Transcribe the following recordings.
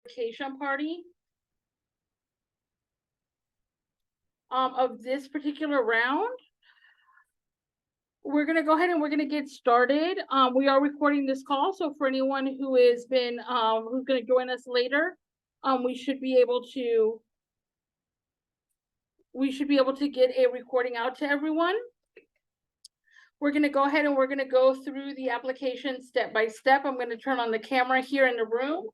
application party of this particular round. We're gonna go ahead and we're gonna get started. We are recording this call, so for anyone who has been who's gonna join us later, we should be able to get a recording out to everyone. We're gonna go ahead and we're gonna go through the application step by step. I'm gonna turn on the camera here in the room.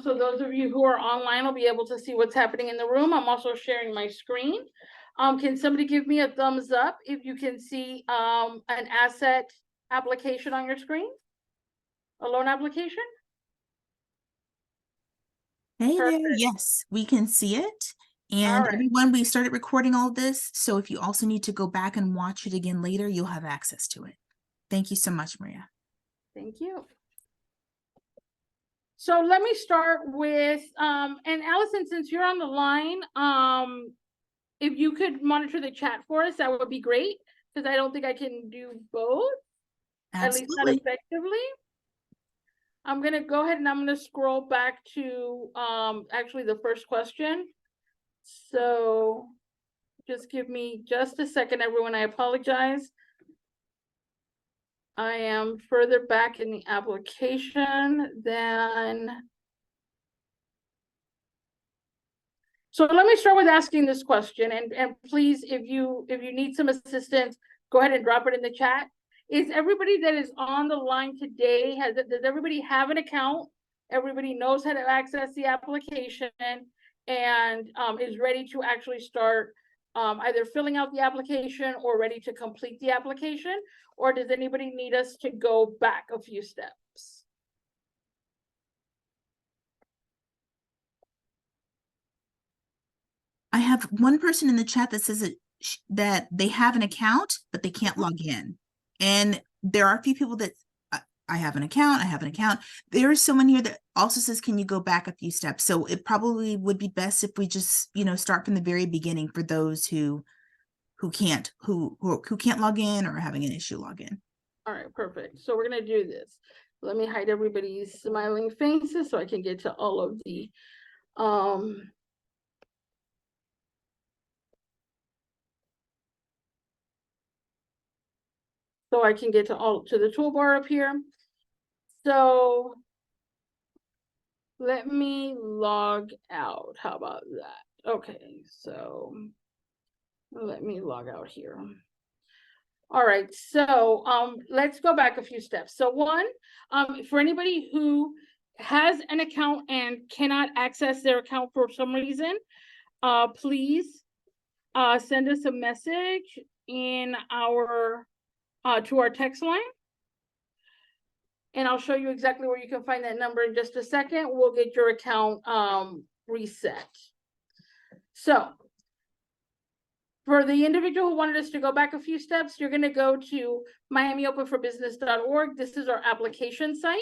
So those of you who are online will be able to see what's happening in the room. I'm also sharing my screen. Can somebody give me a thumbs up if you can see an asset application on your screen? A loan application? Hey there, Perfect. yes, we can see it. And right. everyone, we started recording all this, so if you also need to go back and watch it again later, you'll have access to it. Thank you so much, Maria. Thank you. So let me start with, and Allison, since you're on the line, if you could monitor the chat for us, that would be great, because I don't think I can do both, at least not Absolutely. effectively. I'm gonna go ahead and I'm gonna scroll back to actually the first question. So just give me just a second, everyone. I apologize. I am further back in the application than. So let me start with asking this question, and please, if you need some assistance, go ahead and drop it in the chat. Is everybody that is on the line today, does everybody have an account? Everybody knows how to access the application and is ready to actually start either filling out the application or ready to complete the application? Or does anybody need us to go back a few steps? I have one person in the chat that says that they have an account, but they can't log in. And there are a few people that I have an account, I have an account. There is someone here that also says, can you go back a few steps? So it probably would be best if we just, start from the very beginning for those who can't log in or are having an issue log in. All right, perfect. So we're gonna do this. Let me hide everybody's smiling faces so I can get to all of the so I can get to the toolbar up here. So let me log out. How about that? Okay, so let me log out here. All right, so let's go back a few steps. So one, for anybody who has an account and cannot access their account for some reason, please send us a message in our to our text line. And I'll show you exactly where you can find that number in just a second. We'll get your account reset. So for the individual who wanted us to go back a few steps, you're going to go to miamiopenforbusiness.org. This is our application site.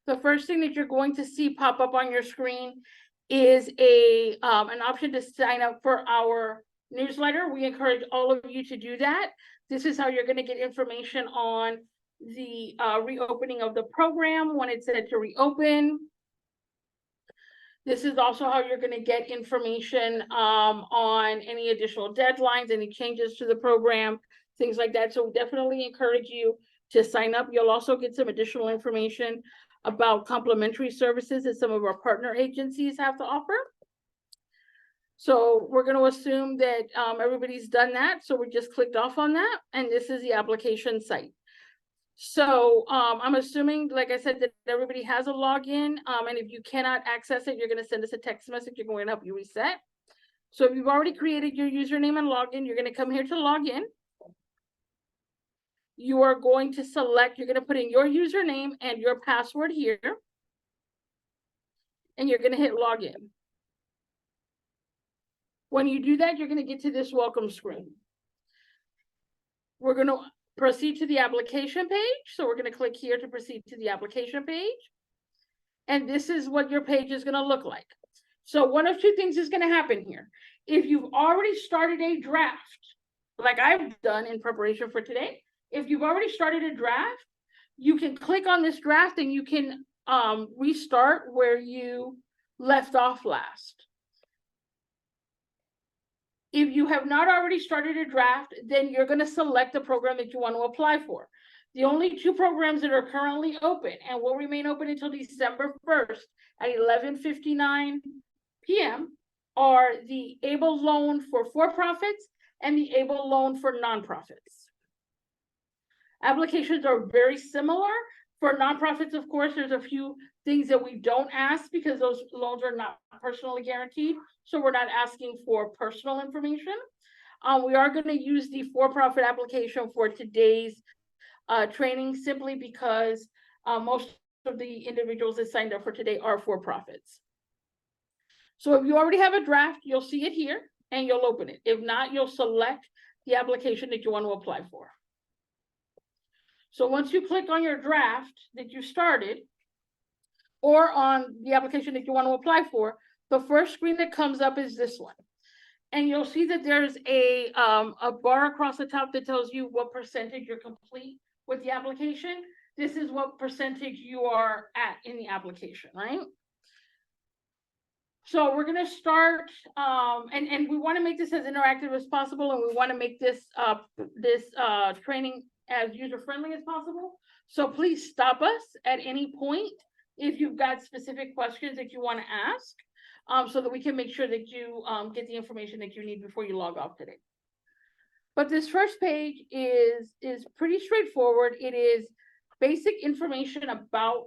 The first thing that you're going to see pop up on your screen is an option to sign up for our newsletter. We encourage all of you to do that. This is how you're going to get information on the reopening of the program when it's set to reopen. This is also how you're going to get information on any additional deadlines, any changes to the program, things like that. So we definitely encourage you to sign up. You'll also get some additional information about complimentary services that some of our partner agencies have to offer. So we're going to assume that everybody's done that. So we just clicked off on that. And this is the application site. So I'm assuming, like I said, that everybody has a login. And if you cannot access it, you're going to send us a text message. You're going to help you reset. So if you've already created your username and login, you're going to come here to log in. You are going to select, you're going to put in your username and your password here. And you're going to hit login. When you do that, you're going to get to this welcome screen. We're going to proceed to the application page. So we're going to click here to proceed to the application page. And this is what your page is going to look like. So one of two things is going to happen here. If you've already started a draft, like I've done in preparation for today, if you've already started a draft, you can click on this draft and you can restart where you left off last. If you have not already started a draft, then you're going to select the program that you want to apply for. The only two programs that are currently open and will remain open until December 1st at 11:59 p.m. are the ABLE loan for for-profits and the ABLE loan for nonprofits. Applications are very similar. For nonprofits, of course, there's a few things that we don't ask because those loans are not personally guaranteed. So we're not asking for personal information. We are going to use the for-profit application for today's training simply because most of the individuals that signed up for today are for-profits. So if you already have a draft, you'll see it here and you'll open it. If not, you'll select the application that you want to apply for. So once you click on your draft that you started, or on the application that you want to apply for, the first screen that comes up is this one. And you'll see that there's a bar across the top that tells you what percentage you're complete with the application. This is what percentage you are at in the application, right? So we're going to start, and we want to make this as interactive as possible, and we want to make this training as user-friendly as possible. So please stop us at any point if you've got specific questions that you want to ask, so that we can make sure that you get the information that you need before you log off today. But this first page is pretty straightforward. It is basic information about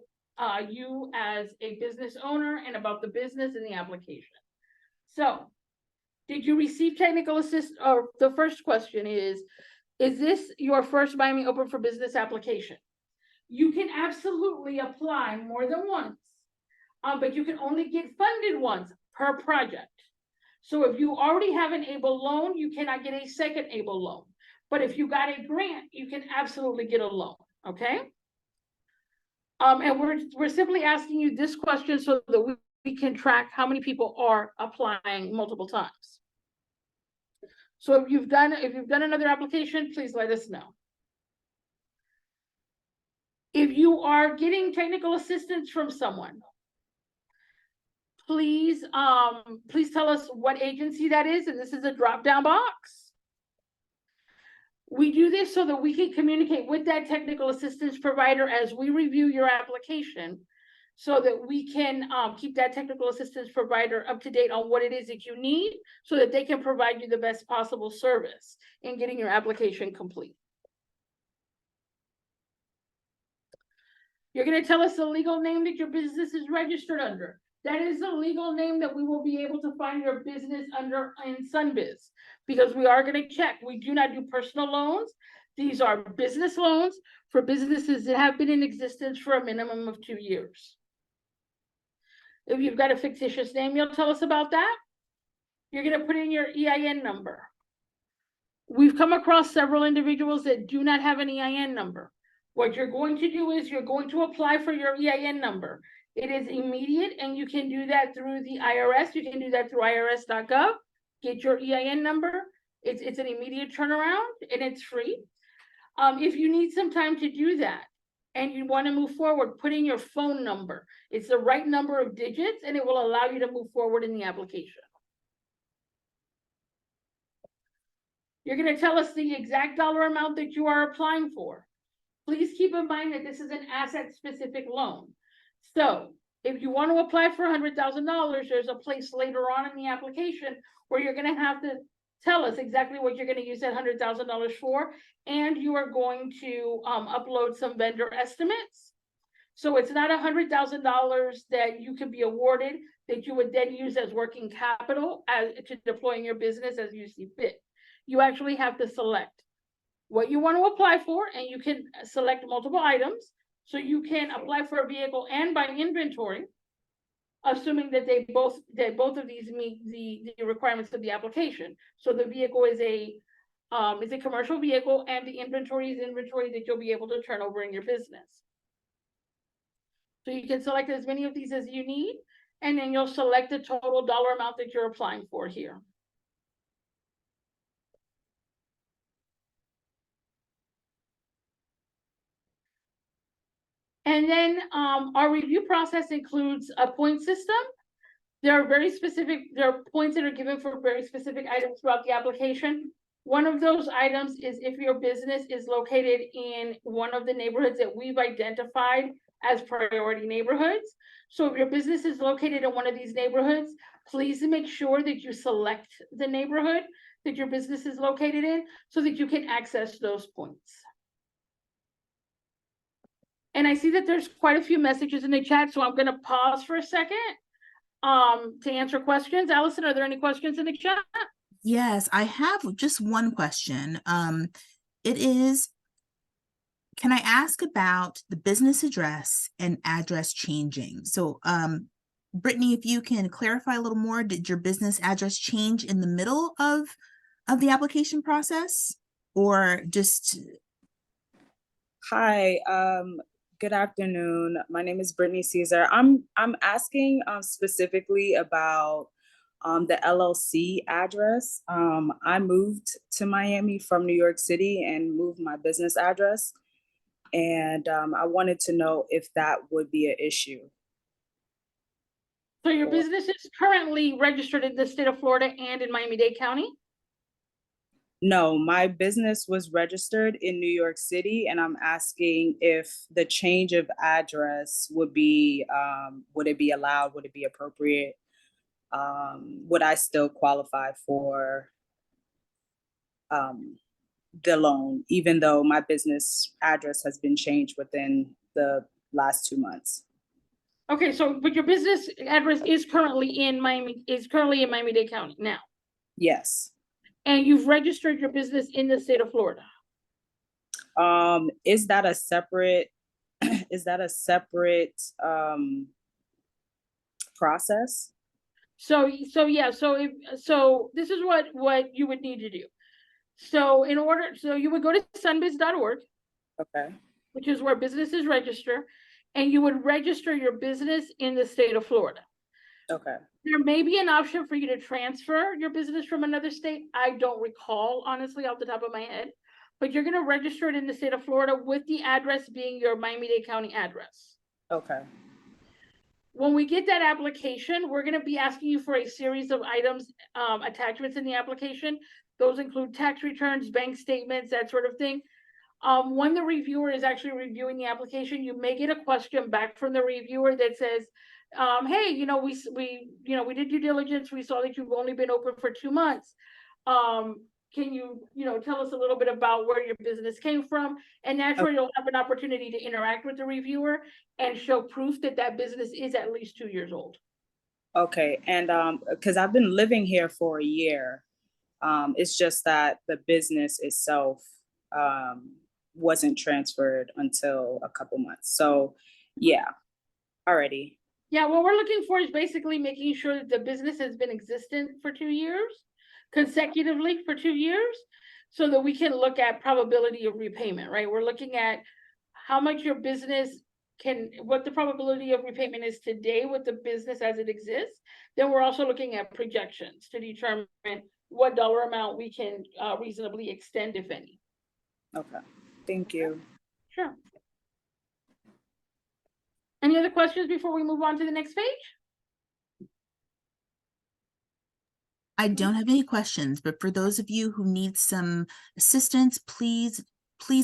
you as a business owner and about the business in the application. So, did you receive technical assistance? Or the first question is this your first Miami Open for Business application? You can absolutely apply more than once, but you can only get funded once per project. So if you already have an ABLE loan, you cannot get a second ABLE loan. But if you got a grant, you can absolutely get a loan, okay? And we're simply asking you this question so that we can track how many people are applying multiple times. So if you've done another application, please let us know. If you are getting technical assistance from someone, please tell us what agency that is, and this is a drop-down box. We do this so that we can communicate with that technical assistance provider as we review your application, so that we can keep that technical assistance provider up to date on what it is that you need, so that they can provide you the best possible service in getting your application complete. You're going to tell us the legal name that your business is registered under. That is the legal name that we will be able to find your business under in SunBiz, because we are going to check. We do not do personal loans. These are business loans for businesses that have been in existence for a minimum of 2 years. If you've got a fictitious name, you'll tell us about that. You're going to put in your EIN number. We've come across several individuals that do not have an EIN number. What you're going to do is you're going to apply for your EIN number. It is immediate, and you can do that through the IRS. You can do that through irs.gov. Get your EIN number. It's an immediate turnaround, and it's free. If you need some time to do that and you want to move forward, put in your phone number. It's the right number of digits, and it will allow you to move forward in the application. You're going to tell us the exact dollar amount that you are applying for. Please keep in mind that this is an asset-specific loan. So if you want to apply for $100,000, there's a place later on in the application where you're going to have to tell us exactly what you're going to use that $100,000 for, and you are going to upload some vendor estimates. So it's not $100,000 that you could be awarded that you would then use as working capital to deploy in your business as you see fit. You actually have to select what you want to apply for, and you can select multiple items. So you can apply for a vehicle and buy inventory, assuming that both of these meet the requirements of the application. So the vehicle is a commercial vehicle, and the inventory is inventory that you'll be able to turn over in your business. So you can select as many of these as you need, and then you'll select the total dollar amount that you're applying for here. And then our review process includes a point system. There are points that are given for very specific items throughout the application. One of those items is if your business is located in one of the neighborhoods that we've identified as priority neighborhoods. So if your business is located in one of these neighborhoods, please make sure that you select the neighborhood that your business is located in so that you can access those points. And I see that there's quite a few messages in the chat, so I'm going to pause for a second to answer questions. Allison, are there any questions in the chat? Yes, I have just one question. It is, can I ask about the business address and address changing? So, Brittany, if you can clarify a little more, did your business address change in the middle of the application process, or just? Hi, good afternoon. My name is Brittany Caesar. I'm asking specifically about the LLC address. I moved to Miami from New York City and moved my business address. And I wanted to know if that would be an issue. So your business is currently registered in the state of Florida and in Miami-Dade County? No, my business was registered in New York City, and I'm asking if the change of address would be, would it be allowed? Would it be appropriate? Would I still qualify for the loan, even though my business address has been changed within the last 2 months? Okay, so but your business address is currently in Miami-Dade County now. Yes. And you've registered your business in the state of Florida. Is that a separate process? So this is what you would need to do. So you would go to sunbiz.org. Okay. Which is where businesses register, and you would register your business in the state of Florida. Okay. There may be an option for you to transfer your business from another state. I don't recall, honestly, off the top of my head, but you're going to register it in the state of Florida with the address being your Miami-Dade County address. Okay. When we get that application, we're going to be asking you for a series of items, attachments in the application. Those include tax returns, bank statements, that sort of thing. When the reviewer is actually reviewing the application, you may get a question back from the reviewer that says, hey, we did due diligence. We saw that you've only been open for 2 months. Can you, tell us a little bit about where your business came from? And naturally, you'll have an opportunity to interact with the reviewer and show proof that that business is at least 2 years old. Okay, and because I've been living here for a year, it's just that the business itself wasn't transferred until a couple months. So yeah, already. Yeah, what we're looking for is basically making sure that the business has been existent for 2 years, consecutively for 2 years, so that we can look at probability of repayment, right? We're looking at how much your business what the probability of repayment is today with the business as it exists. Then we're also looking at projections to determine what dollar amount we can reasonably extend, if any. Okay, thank you. Sure. Any other questions before we move on to the next page? I don't have any questions, but for those of you who need some assistance, please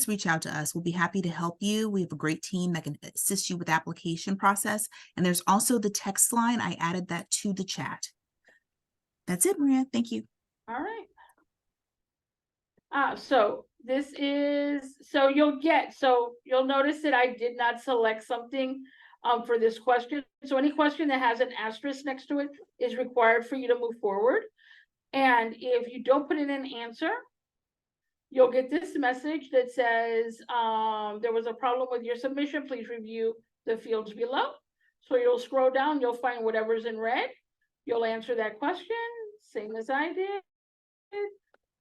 reach out to us. We'll be happy to help you. We have a great team that can assist you with the application process. And there's also the text line. I added that to the chat. That's it, Maria. Thank you. All right. So you'll notice that I did not select something for this question. So any question that has an asterisk next to it is required for you to move forward. And if you don't put in an answer, you'll get this message that says, there was a problem with your submission. Please review the fields below. So you'll scroll down, you'll find whatever's in red. You'll answer that question, same as I did.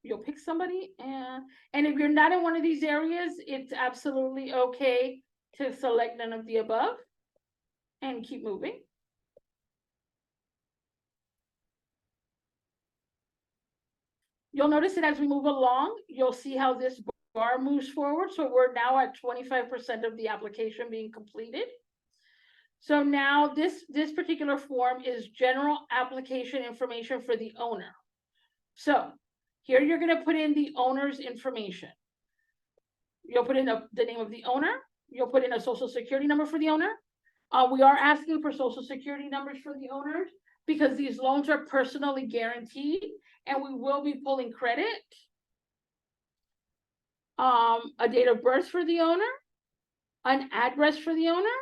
You'll pick somebody, and if you're not in one of these areas, it's absolutely okay to select none of the above and keep moving. You'll notice that as we move along, you'll see how this bar moves forward. So we're now at 25% of the application being completed. So now this particular form is general application information for the owner. So here you're going to put in the owner's information. You'll put in the name of the owner. You'll put in a social security number for the owner. We are asking for social security numbers for the owners because these loans are personally guaranteed and we will be pulling credit. A date of birth for the owner, an address for the owner.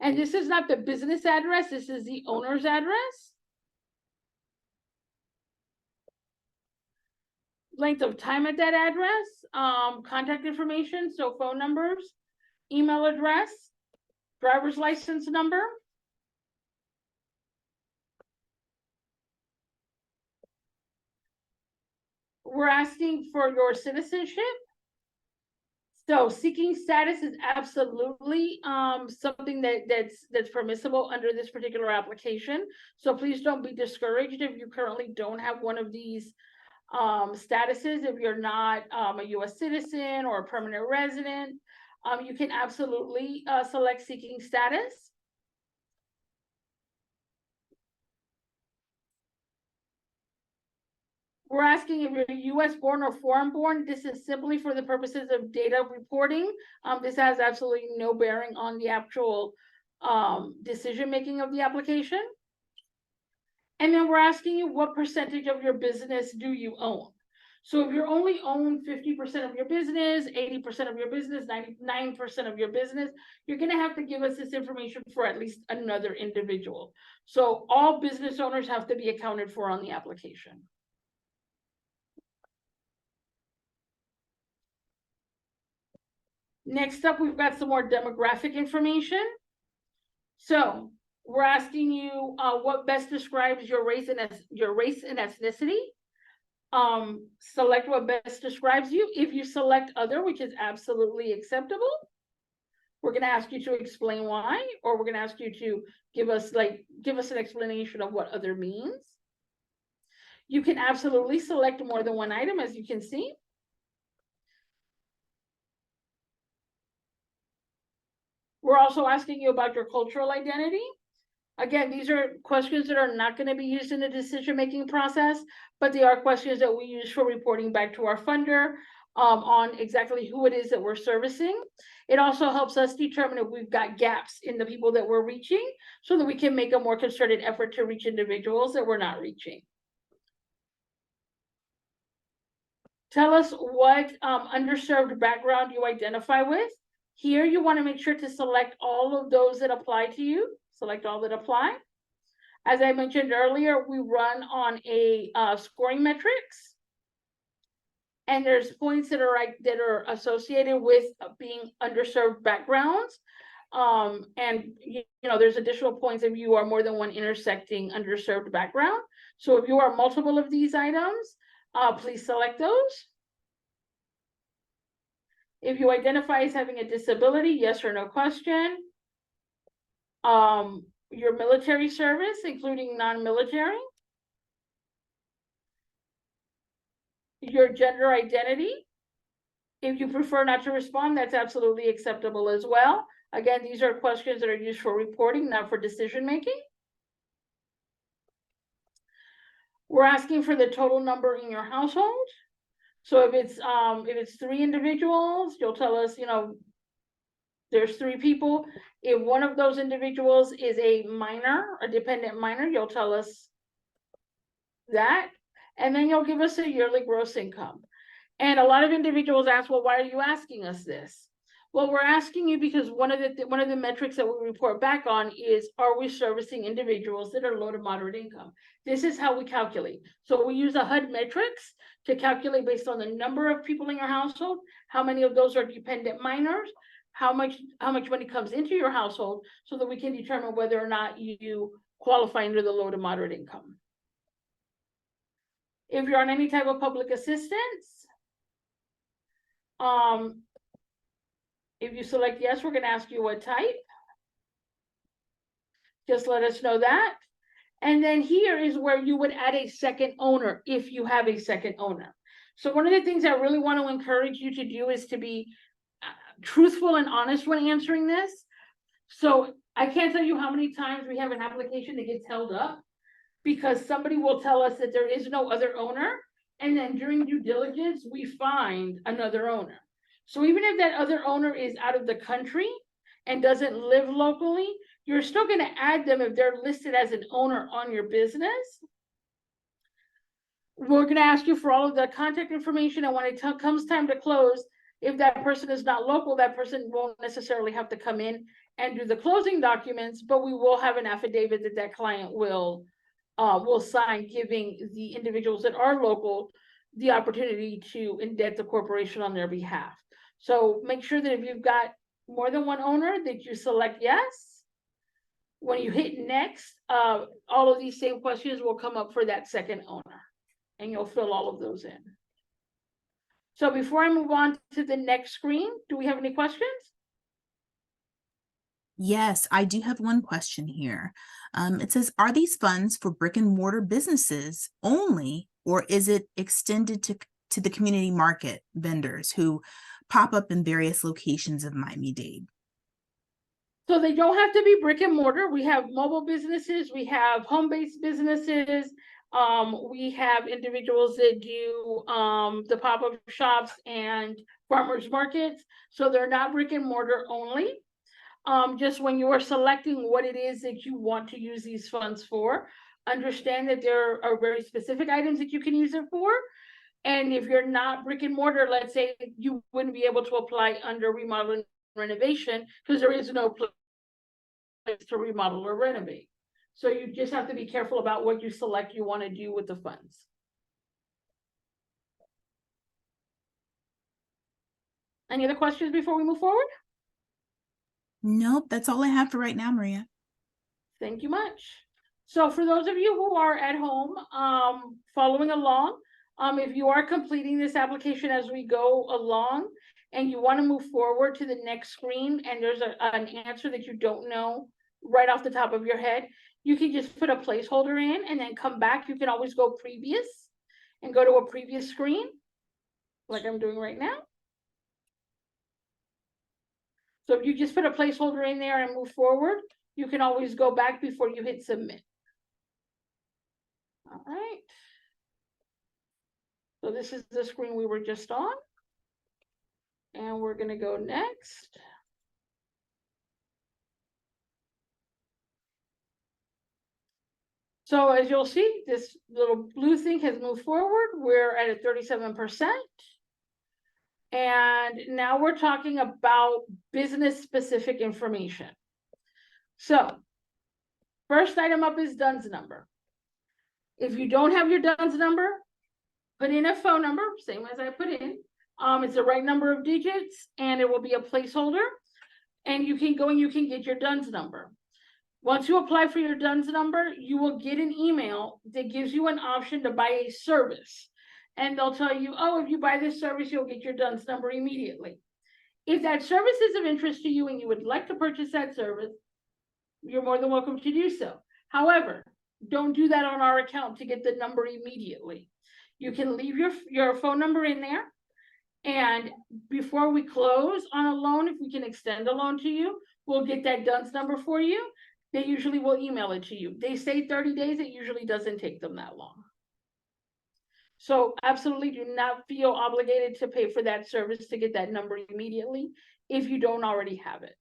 And this is not the business address, this is the owner's address. Length of time at that address, contact information, so phone numbers, email address, driver's license number. We're asking for your citizenship. So seeking status is absolutely something that's permissible under this particular application. So please don't be discouraged if you currently don't have one of these statuses. If you're not a US citizen or a permanent resident, you can absolutely select seeking status. We're asking if you're US born or foreign born. This is simply for the purposes of data reporting. This has absolutely no bearing on the actual decision making of the application. And then we're asking you what percentage of your business do you own? So if you only own 50% of your business, 80% of your business, 99% of your business, you're gonna have to give us this information for at least another individual. So all business owners have to be accounted for on the application. Next up, we've got some more demographic information. So we're asking you what best describes your race and ethnicity. Select what best describes you. If you select other, which is absolutely acceptable, we're going to ask you to explain why, or we're going to ask you to give us an explanation of what other means. You can absolutely select more than one item, as you can see. We're also asking you about your cultural identity. Again, these are questions that are not going to be used in the decision-making process, but they are questions that we use for reporting back to our funder on exactly who it is that we're servicing. It also helps us determine if we've got gaps in the people that we're reaching so that we can make a more concerted effort to reach individuals that we're not reaching. Tell us what underserved background you identify with. Here, you want to make sure to select all of those that apply to you. Select all that apply. As I mentioned earlier, we run on a scoring metrics. And there's points that are associated with being underserved backgrounds. And there's additional points if you are more than one intersecting underserved background. So if you are multiple of these items, please select those. If you identify as having a disability, yes or no question. Your military service, including non-military. Your gender identity. If you prefer not to respond, that's absolutely acceptable as well. Again, these are questions that are used for reporting, not for decision making. We're asking for the total number in your household. So if it's 3 individuals, you'll tell us, there's 3 people. If one of those individuals is a minor, a dependent minor, you'll tell us that. And then you'll give us a yearly gross income. And a lot of individuals ask, well, why are you asking us this? Well, we're asking you because one of the metrics that we report back on is, are we servicing individuals that are low to moderate income? This is how we calculate. So we use a HUD metrics to calculate based on the number of people in your household, how many of those are dependent minors, how much money comes into your household, so that we can determine whether or not you qualify under the low to moderate income. If you're on any type of public assistance, if you select yes, we're going to ask you what type. Just let us know that. And then here is where you would add a second owner if you have a second owner. So one of the things I really want to encourage you to do is to be truthful and honest when answering this. So I can't tell you how many times we have an application that gets held up because somebody will tell us that there is no other owner, and then during due diligence, we find another owner. So even if that other owner is out of the country and doesn't live locally, you're still going to add them if they're listed as an owner on your business. We're going to ask you for all of the contact information, and when it comes time to close, if that person is not local, that person won't necessarily have to come in and do the closing documents, but we will have an affidavit that that client will sign, giving the individuals that are local the opportunity to indent the corporation on their behalf. So make sure that if you've got more than one owner, that you select yes. When you hit next, all of these same questions will come up for that second owner, and you'll fill all of those in. So before I move on to the next screen, do we have any questions? Yes, I do have one question here. It says, are these funds for brick and mortar businesses only, or is it extended to the community market vendors who pop up in various locations of Miami-Dade? So they don't have to be brick and mortar. We have mobile businesses, we have home-based businesses, we have individuals that do the pop-up shops and farmers markets. So they're not brick and mortar only. Just when you are selecting what it is that you want to use these funds for, understand that there are very specific items that you can use it for. And if you're not brick and mortar, let's say you wouldn't be able to apply under remodel and renovation because there is no place to remodel or renovate. So you just have to be careful about what you select you want to do with the funds. Any other questions before we move forward? Nope, that's all I have for right now, Maria. Thank you much. So for those of you who are at home following along, if you are completing this application as we go along and you want to move forward to the next screen and there's an answer that you don't know right off the top of your head, you can just put a placeholder in and then come back. You can always go previous and go to a previous screen like I'm doing right now. So if you just put a placeholder in there and move forward, you can always go back before you hit submit. All right. So this is the screen we were just on. And we're going to go next. So as you'll see, this little blue thing has moved forward. We're at a 37%. And now we're talking about business specific information. So first item up is DUNS number. If you don't have your DUNS number, put in a phone number, same as I put in. It's the right number of digits and it will be a placeholder. And you can go and you can get your DUNS number. Once you apply for your DUNS number, you will get an email that gives you an option to buy a service. And they'll tell you, oh, if you buy this service, you'll get your DUNS number immediately. If that service is of interest to you and you would like to purchase that service, you're more than welcome to do so. However, don't do that on our account to get the number immediately. You can leave your phone number in there. And before we close on a loan, if we can extend a loan to you, we'll get that DUNS number for you. They usually will email it to you. They say 30 days, it usually doesn't take them that long. So absolutely do not feel obligated to pay for that service to get that number immediately if you don't already have it.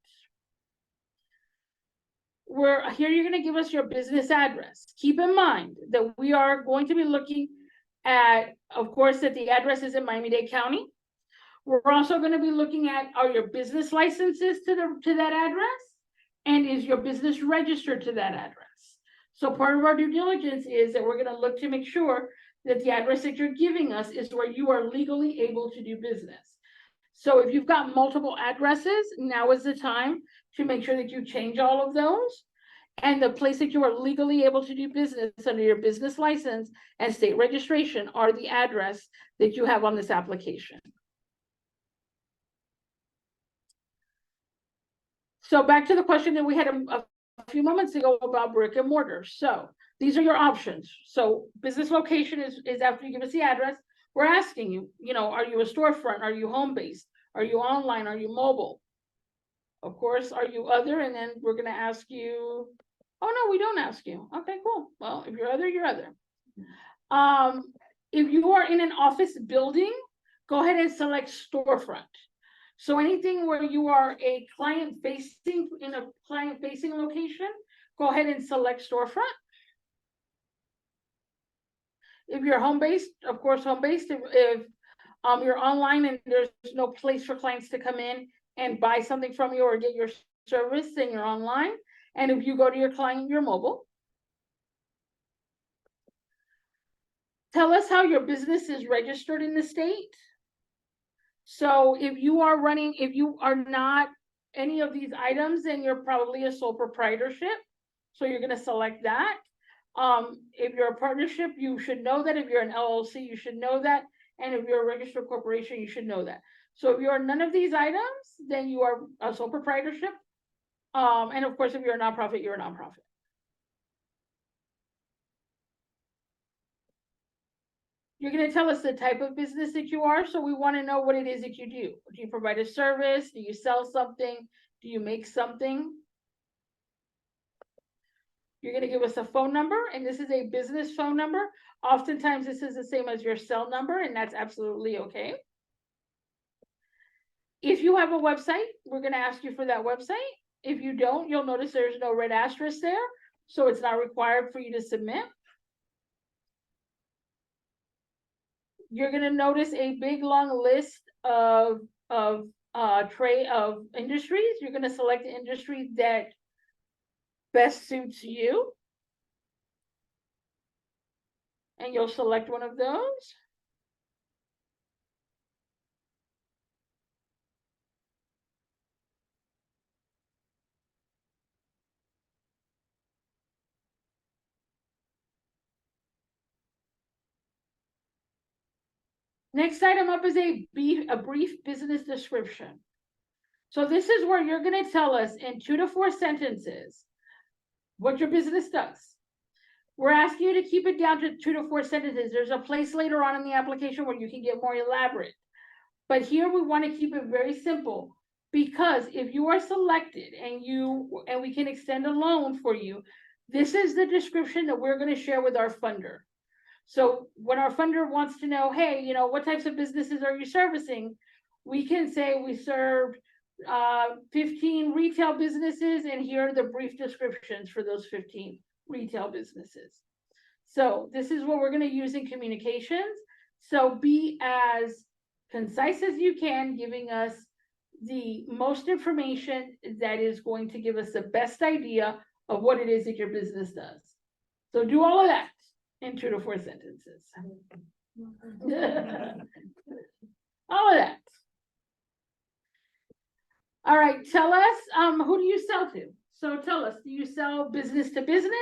Here you're going to give us your business address. Keep in mind that we are going to be looking at, of course, that the address is in Miami-Dade County. We're also going to be looking at, are your business licenses to that address? And is your business registered to that address? So part of our due diligence is that we're going to look to make sure that the address that you're giving us is where you are legally able to do business. So if you've got multiple addresses, now is the time to make sure that you change all of those. And the place that you are legally able to do business under your business license and state registration are the address that you have on this application. So back to the question that we had a few moments ago about brick and mortar. So these are your options. So business location is after you give us the address. We're asking you, you know, are you a storefront? Are you home-based? Are you online? Are you mobile? Of course, are you other? And then we're gonna ask you, oh no, we don't ask you. Okay, cool. Well, if you're other, you're other. If you are in an office building, go ahead and select storefront. So anything where you are a client facing, in a client facing location, go ahead and select storefront. If you're home-based, of course, home-based, if you're online and there's no place for clients to come in and buy something from you or get your service, then you're online. And if you go to your client, you're mobile. Tell us how your business is registered in the state. So if you are running, if you are not any of these items, then you're probably a sole proprietorship. So you're gonna select that. If you're a partnership, you should know that. If you're an LLC, you should know that. And if you're a registered corporation, you should know that. So if you're none of these items, then you are a sole proprietorship. And of course, if you're a nonprofit, you're a nonprofit. You're gonna tell us the type of business that you are, so we wanna know what it is that you do. Do you provide a service? Do you sell something? Do you make something? You're gonna give us a phone number, and this is a business phone number. Oftentimes, this is the same as your cell number, and that's absolutely okay. If you have a website, we're gonna ask you for that website. If you don't, you'll notice there's no red asterisk there, so it's not required for you to submit. You're gonna notice a big long list of tray of industries. You're gonna select the industry that best suits you. And you'll select one of those. Next item up is a brief business description. So this is where you're gonna tell us in 2 to 4 sentences what your business does. We're asking you to keep it down to 2 to 4 sentences. There's a place later on in the application where you can get more elaborate. But here we want to keep it very simple, because if you are selected and we can extend a loan for you, this is the description that we're going to share with our funder. So when our funder wants to know, hey, you know, what types of businesses are you servicing? We can say we serve 15 retail businesses, and here are the brief descriptions for those 15 retail businesses. So this is what we're going to use in communications. So be as concise as you can, giving us the most information that is going to give us the best idea of what it is that your business does. So do all of that in 2 to 4 sentences. All of that. All right, tell us, who do you sell to? So tell us, do you sell business to business?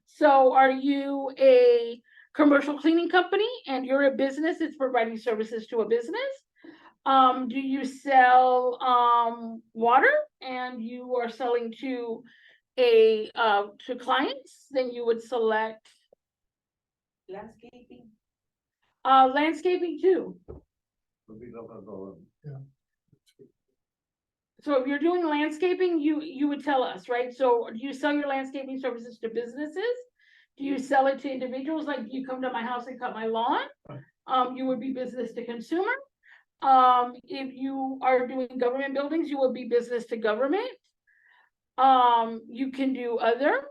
So are you a commercial cleaning company and you're a business that's providing services to a business? Do you sell water and you are selling to to clients? Then you would select Landscaping. landscaping too. Yeah. So if you're doing landscaping, you would tell us, right? So do you sell your landscaping services to businesses? Do you sell it to individuals? Like, you come to my house and cut my lawn? You would be business to consumer. If you are doing government buildings, you will be business to government. You can do other.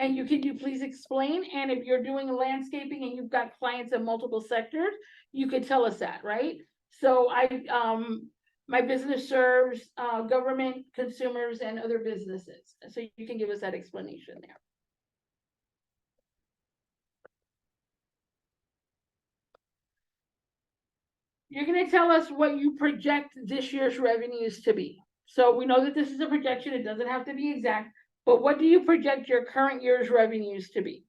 And you can do please explain. And if you're doing landscaping and you've got clients in multiple sectors, you could tell us that, right? So my business serves government, consumers, and other businesses. So you can give us that explanation there. You're going to tell us what you project this year's revenues to be. So we know that this is a projection. It doesn't have to be exact, but what do you project your current year's revenues to be?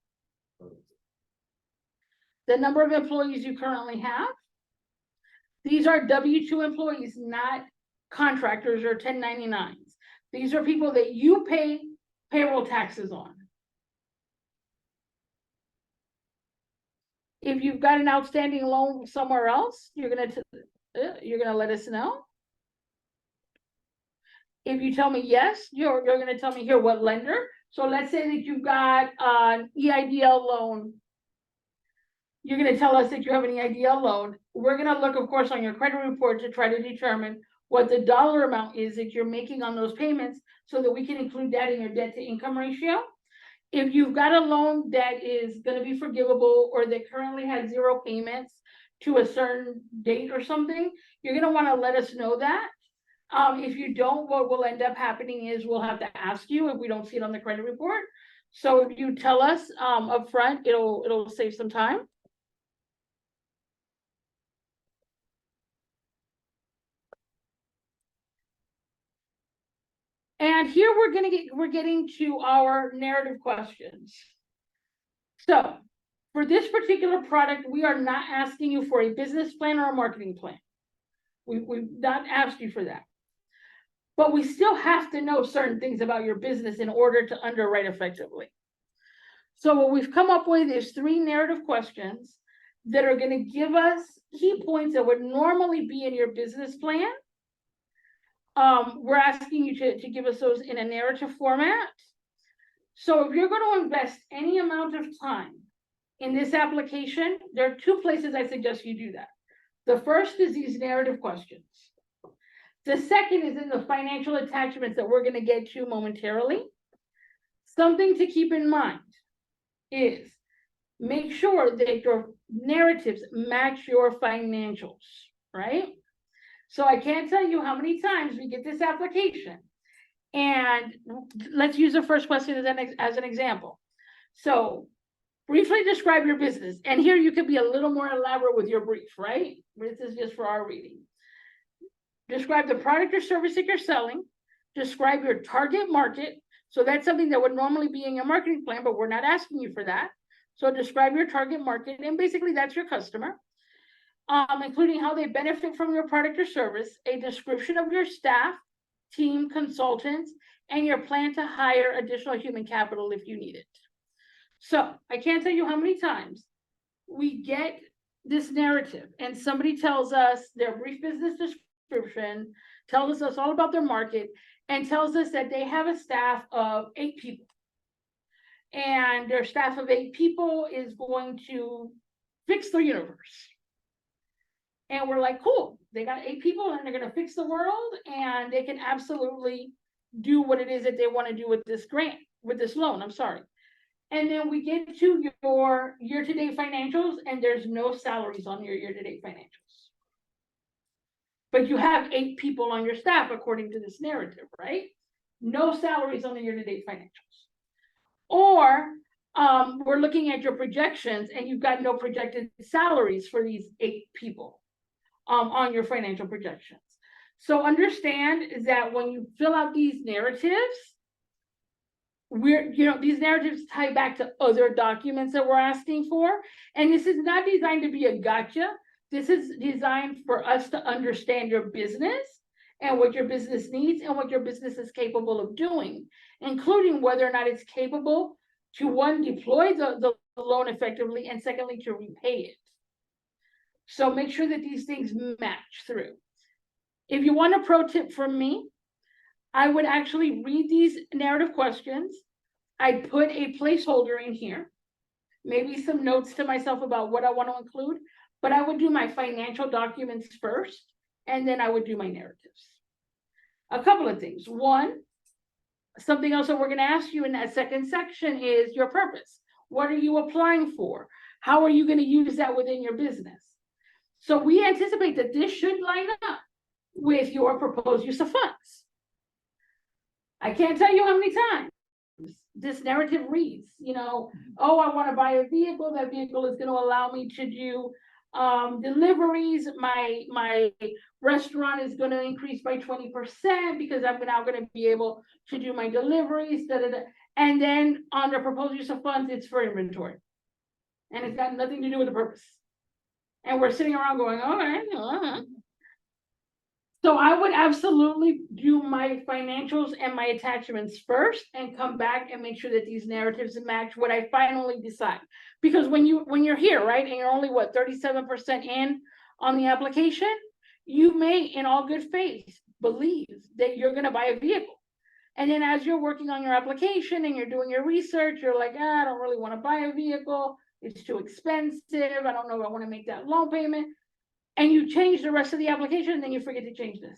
The number of employees you currently have. These are W-2 employees, not contractors or 1099s. These are people that you pay payroll taxes on. If you've got an outstanding loan somewhere else, you're gonna let us know. If you tell me yes, you're gonna tell me here what lender. So let's say that you've got an EIDL loan. You're gonna tell us that you have an EIDL loan. We're gonna look, of course, on your credit report to try to determine what the dollar amount is that you're making on those payments so that we can include that in your debt to income ratio. If you've got a loan that is gonna be forgivable or that currently has 0 payments to a certain date or something, you're gonna wanna let us know that. If you don't, what will end up happening is we'll have to ask you if we don't see it on the credit report. So if you tell us upfront, it'll save some time. And here we're getting to our narrative questions. So for this particular product, we are not asking you for a business plan or a marketing plan. We've not asked you for that. But we still have to know certain things about your business in order to underwrite effectively. So what we've come up with is 3 narrative questions that are going to give us key points that would normally be in your business plan. We're asking you to give us those in a narrative format. So if you're going to invest any amount of time in this application, there are 2 places I suggest you do that. The first is these narrative questions. The second is in the financial attachments that we're going to get to momentarily. Something to keep in mind is make sure that your narratives match your financials, right? So I can't tell you how many times we get this application. And let's use the first question as an example. So briefly describe your business. And here you could be a little more elaborate with your brief, right? This is just for our reading. Describe the product or service that you're selling. Describe your target market. So that's something that would normally be in your marketing plan, but we're not asking you for that. So describe your target market, and basically that's your customer, including how they benefit from your product or service, a description of your staff, team, consultants, and your plan to hire additional human capital if you need it. So I can't tell you how many times we get this narrative and somebody tells us their brief business description, tells us all about their market, and tells us that they have a staff of 8 people. And their staff of 8 people is going to fix the universe. And we're like, cool, they got 8 people and they're going to fix the world, and they can absolutely do what it is that they want to do with this grant, with this loan, I'm sorry. And then we get to your year-to-date financials, and there's no salaries on your year-to-date financials. But you have 8 people on your staff, according to this narrative, right? No salaries on the year-to-date financials. Or we're looking at your projections, and you've got no projected salaries for these 8 people on your financial projections. So understand that when you fill out these narratives, these narratives tie back to other documents that we're asking for. And this is not designed to be a gotcha. This is designed for us to understand your business and what your business needs and what your business is capable of doing, including whether or not it's capable to, 1, deploy the loan effectively, and secondly, to repay it. So make sure that these things match through. If you want a pro tip from me, I would actually read these narrative questions. I'd put a placeholder in here, maybe some notes to myself about what I want to include, but I would do my financial documents first, and then I would do my narratives. A couple of things. 1, something else that we're going to ask you in that second section is your purpose. What are you applying for? How are you going to use that within your business? So we anticipate that this should line up with your proposed use of funds. I can't tell you how many times this narrative reads, oh, I want to buy a vehicle. That vehicle is going to allow me to do deliveries. My restaurant is going to increase by 20% because I'm now going to be able to do my deliveries. And then on the proposed use of funds, it's for inventory. And it's got nothing to do with the purpose. And we're sitting around going, all right. So I would absolutely do my financials and my attachments first and come back and make sure that these narratives match what I finally decide. Because when you're here, right, and you're only what, 37% in on the application, you may, in all good faith, believe that you're gonna buy a vehicle. And then as you're working on your application and you're doing your research, you're like, I don't really want to buy a vehicle. It's too expensive. I don't know if I want to make that loan payment. And you change the rest of the application and then you forget to change this.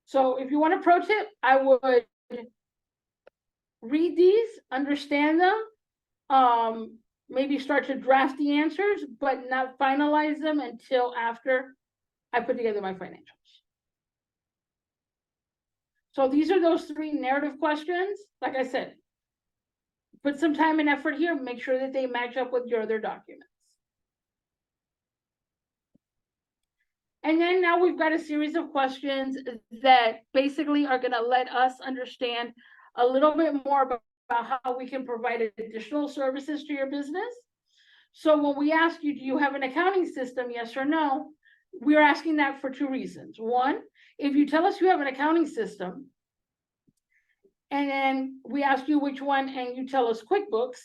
So if you want a pro tip, I would read these, understand them, maybe start to draft the answers, but not finalize them until after I put together my financials. So these are those 3 narrative questions. Like I said, put some time and effort here, make sure that they match up with your other documents. And then now we've got a series of questions that basically are going to let us understand a little bit more about how we can provide additional services to your business. So when we ask you, do you have an accounting system, yes or no? We're asking that for 2 reasons. One, if you tell us you have an accounting system, and then we ask you which one, and you tell us QuickBooks,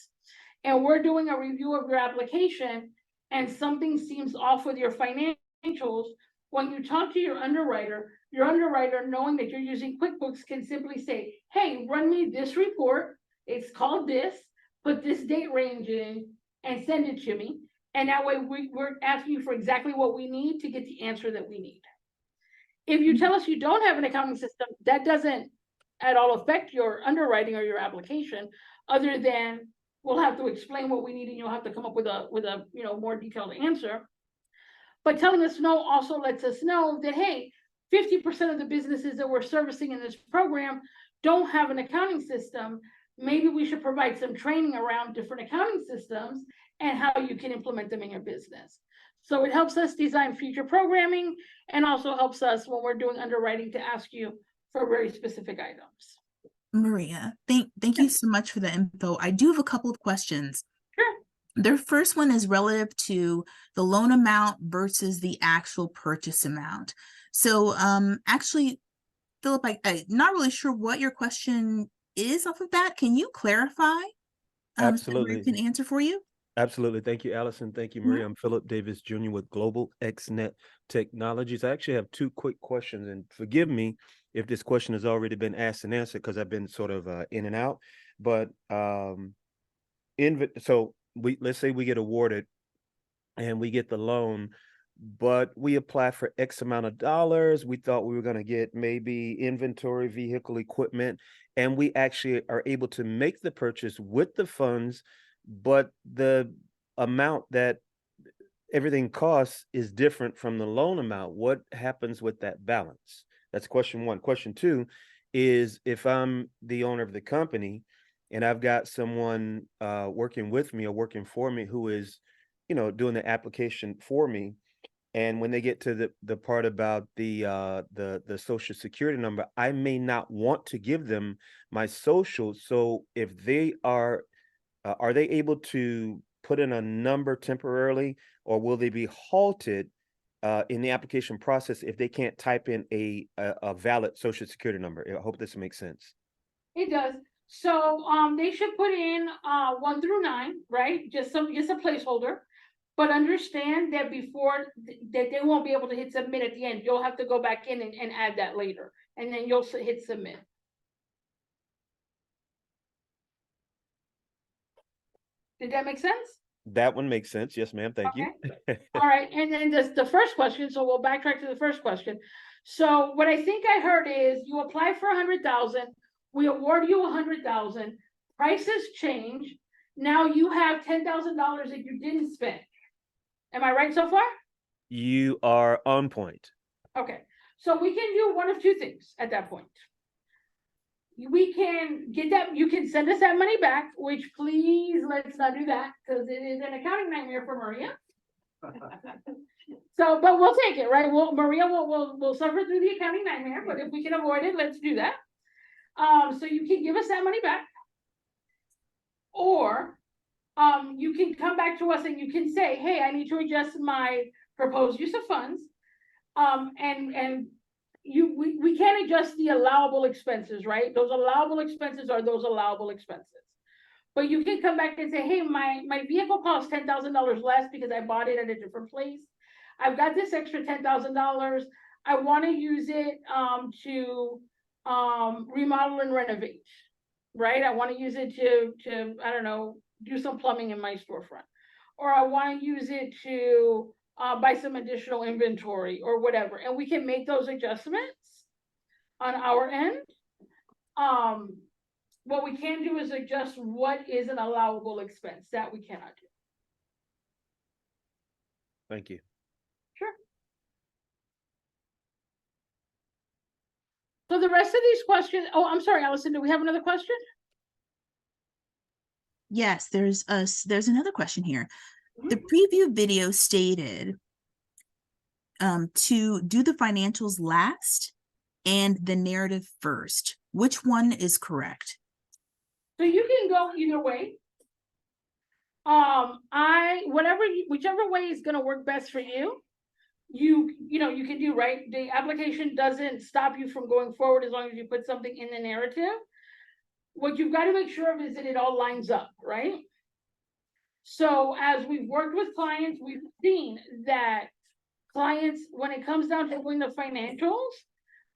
and we're doing a review of your application, and something seems off with your financials, when you talk to your underwriter, knowing that you're using QuickBooks, can simply say, hey, run me this report, it's called this, put this date range in, and send it to me. And that way we're asking you for exactly what we need to get the answer that we need. If you tell us you don't have an accounting system, that doesn't at all affect your underwriting or your application, other than we'll have to explain what we need and you'll have to come up with a more detailed answer. But telling us no also lets us know that, hey, 50% of the businesses that we're servicing in this program don't have an accounting system. Maybe we should provide some training around different accounting systems and how you can implement them in your business. So it helps us design future programming and also helps us when we're doing underwriting to ask you for very specific items. Maria, thank you so much for the info. I do have a couple of questions. Sure. Their first one is relative to the loan amount versus the actual purchase amount. So actually, Philip, I'm not really sure what your question is off of that. Can you clarify? So Absolutely. Maria can answer for you. Absolutely. Thank you, Allison. Thank you, Maria. I'm Philip Davis Jr. with Global XNet Technologies. I actually have 2 quick questions, and forgive me if this question has already been asked and answered because I've been sort of in and out. But so let's say we get awarded and we get the loan, but we apply for X amount of dollars. We thought we were going to get maybe inventory, vehicle, equipment, and we actually are able to make the purchase with the funds, but the amount that everything costs is different from the loan amount. What happens with that balance? That's question 1. Question 2 is, if I'm the owner of the company and I've got someone working with me or working for me who is, doing the application for me, and when they get to the part about the social security number, I may not want to give them my social. So if they are they able to put in a number temporarily, or will they be halted in the application process if they can't type in a valid social security number? I hope this makes sense. It does. So they should put in 1 through 9, right? Just a placeholder. But understand that that they won't be able to hit submit at the end. You'll have to go back in and add that later, and then you'll hit submit. Did that make sense? That one makes sense. Yes, ma'am. Thank you. All right. And then the first question. So we'll backtrack to the first question. So what I think I heard is you apply for 100,000. We award you 100,000. Prices change. Now you have $10,000 that you didn't spend. Am I right so far? You are on point. Okay. So we can do one of 2 things at that point. We can get that, you can send us that money back, which please let's not do that because it is an accounting nightmare for Maria. So, but we'll take it, right? Maria will suffer through the accounting nightmare, but if we can avoid it, let's do that. So you can give us that money back, or you can come back to us and you can say, hey, I need to adjust my proposed use of funds. And we can't adjust the allowable expenses, right? Those allowable expenses are those allowable expenses. But you can come back and say, hey, my vehicle costs $10,000 less because I bought it at a different place. I've got this extra $10,000. I want to use it to remodel and renovate, right? I want to use it to I don't know, do some plumbing in my storefront, or I want to use it to buy some additional inventory or whatever, and we can make those adjustments on our end. What we can do is adjust what is an allowable expense. That we cannot do. Thank you. Sure. So the rest of these questions, oh, I'm sorry, Allison, do we have another question? Yes, there's another question here. The preview video stated to do the financials last and the narrative first. Which one is correct? So you can go either way. Whichever way is gonna work best for you. You can do, right? The application doesn't stop you from going forward as long as you put something in the narrative. What you've got to make sure of is that it all lines up, right? So as we've worked with clients, we've seen that clients, when it comes down to doing the financials,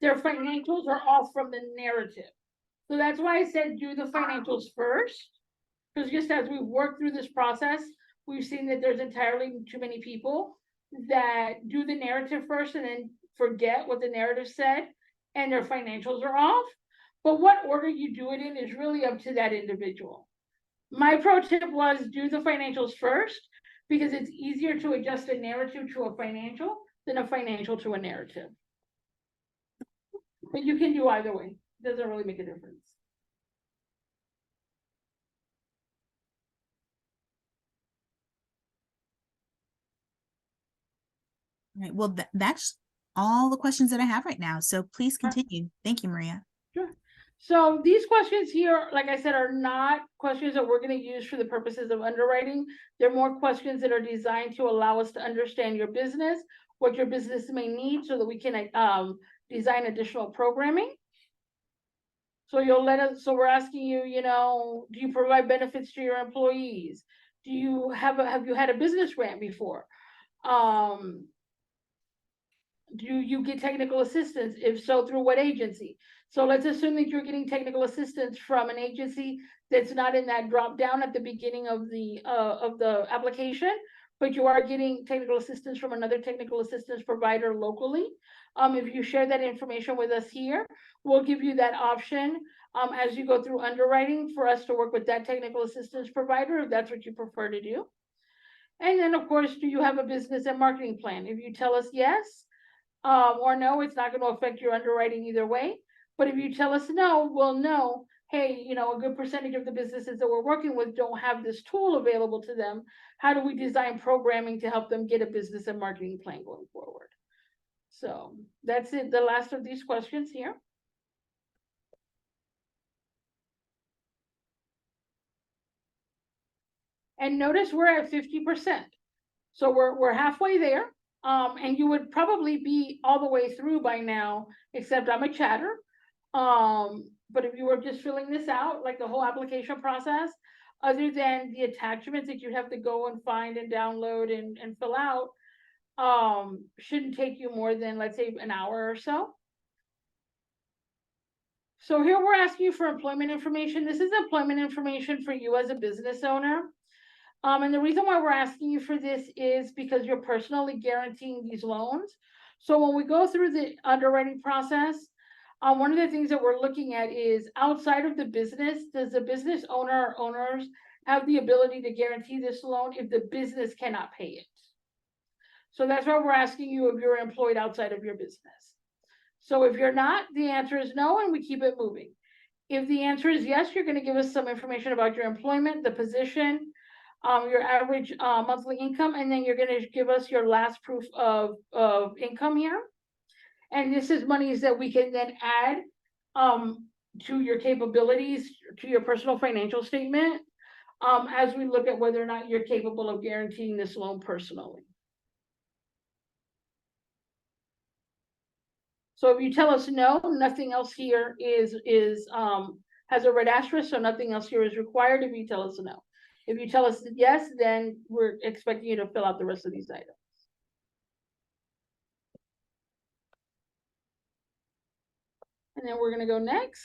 their financials are off from the narrative. So that's why I said do the financials first, because just as we've worked through this process, we've seen that there's entirely too many people that do the narrative first and then forget what the narrative said and their financials are off. But what order you do it in is really up to that individual. My pro tip was do the financials first, because it's easier to adjust a narrative to a financial than a financial to a narrative. But you can do either way. It doesn't really make a difference. All right. Well, that's all the questions that I have right now. So please continue. Thank you, Maria. Sure. So these questions here, like I said, are not questions that we're going to use for the purposes of underwriting. They're more questions that are designed to allow us to understand your business, what your business may need, so that we can design additional programming. So we're asking you, do you provide benefits to your employees? Have you had a business grant before? Do you get technical assistance? If so, through what agency? So let's assume that you're getting technical assistance from an agency that's not in that drop down at the beginning of the application, but you are getting technical assistance from another technical assistance provider locally. If you share that information with us here, we'll give you that option as you go through underwriting for us to work with that technical assistance provider, if that's what you prefer to do. And then, of course, do you have a business and marketing plan? If you tell us yes or no, it's not going to affect your underwriting either way. But if you tell us no, we'll know, hey, a good percentage of the businesses that we're working with don't have this tool available to them. How do we design programming to help them get a business and marketing plan going forward? So that's it, the last of these questions here. And notice we're at 50%. So we're halfway there. And you would probably be all the way through by now, except I'm a chatter. But if you were just filling this out, like the whole application process, other than the attachments that you have to go and find and download and fill out, shouldn't take you more than, let's say, an hour or so. So here we're asking you for employment information. This is employment information for you as a business owner. And the reason why we're asking you for this is because you're personally guaranteeing these loans. So when we go through the underwriting process, one of the things that we're looking at is outside of the business, does the business owner or owners have the ability to guarantee this loan if the business cannot pay it? So that's why we're asking you if you're employed outside of your business. So if you're not, the answer is no, and we keep it moving. If the answer is yes, you're going to give us some information about your employment, the position, your average monthly income, and then you're going to give us your last proof of income here. And this is monies that we can then add to your capabilities, to your personal financial statement, as we look at whether or not you're capable of guaranteeing this loan personally. So if you tell us no, nothing else here has a red asterisk, so nothing else here is required if you tell us no. If you tell us yes, then we're expecting you to fill out the rest of these items. And then we're gonna go next.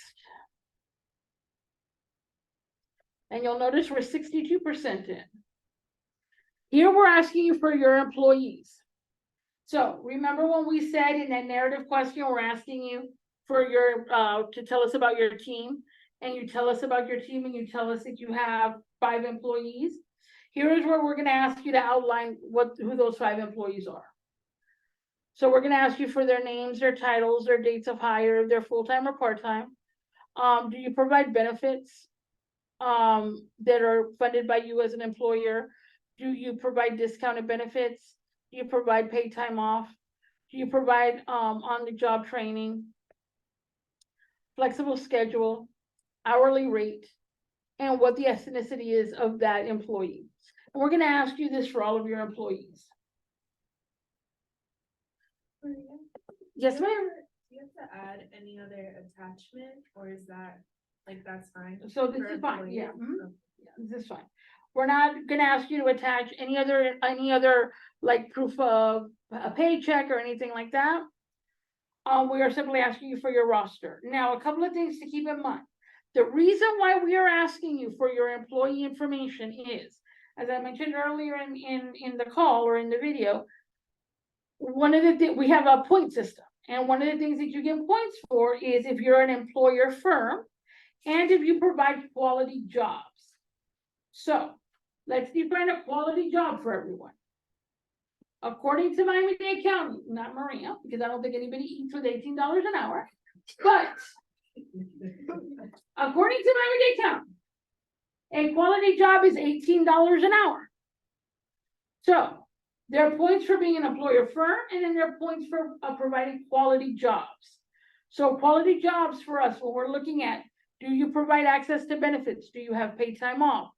And you'll notice we're 62% in. Here we're asking you for your employees. So remember when we said in that narrative question, we're asking you for your, to tell us about your team, and you tell us about your team and you tell us that you have 5 employees. Here is where we're gonna ask you to outline who those 5 employees are. So we're gonna ask you for their names, their titles, their dates of hire, if they're full-time or part-time. Do you provide benefits that are funded by you as an employer? Do you provide discounted benefits? Do you provide paid time off? Do you provide on-the-job training, flexible schedule, hourly rate, and what the ethnicity is of that employee? And we're gonna ask you this for all of your employees. Yes, ma'am. Do you have to add any other attachment, or is that, like, that's fine? So this for is fine, employees? yeah. Mhm. Okay. Yeah, this is fine. We're not gonna ask you to attach any other like proof of a paycheck or anything like that. We are simply asking you for your roster. Now, a couple of things to keep in mind. The reason why we are asking you for your employee information is, as I mentioned earlier in the call or in the video, one of the things, we have a point system. And one of the things that you get points for is if you're an employer firm and if you provide quality jobs. So let's define a quality job for everyone. According to Miami-Dade County, not Maria, because I don't think anybody eats with $18 an hour, but according to Miami-Dade County, a quality job is $18 an hour. So there are points for being an employer firm, and then there are points for providing quality jobs. So quality jobs for us, when we're looking at, do you provide access to benefits? Do you have paid time off?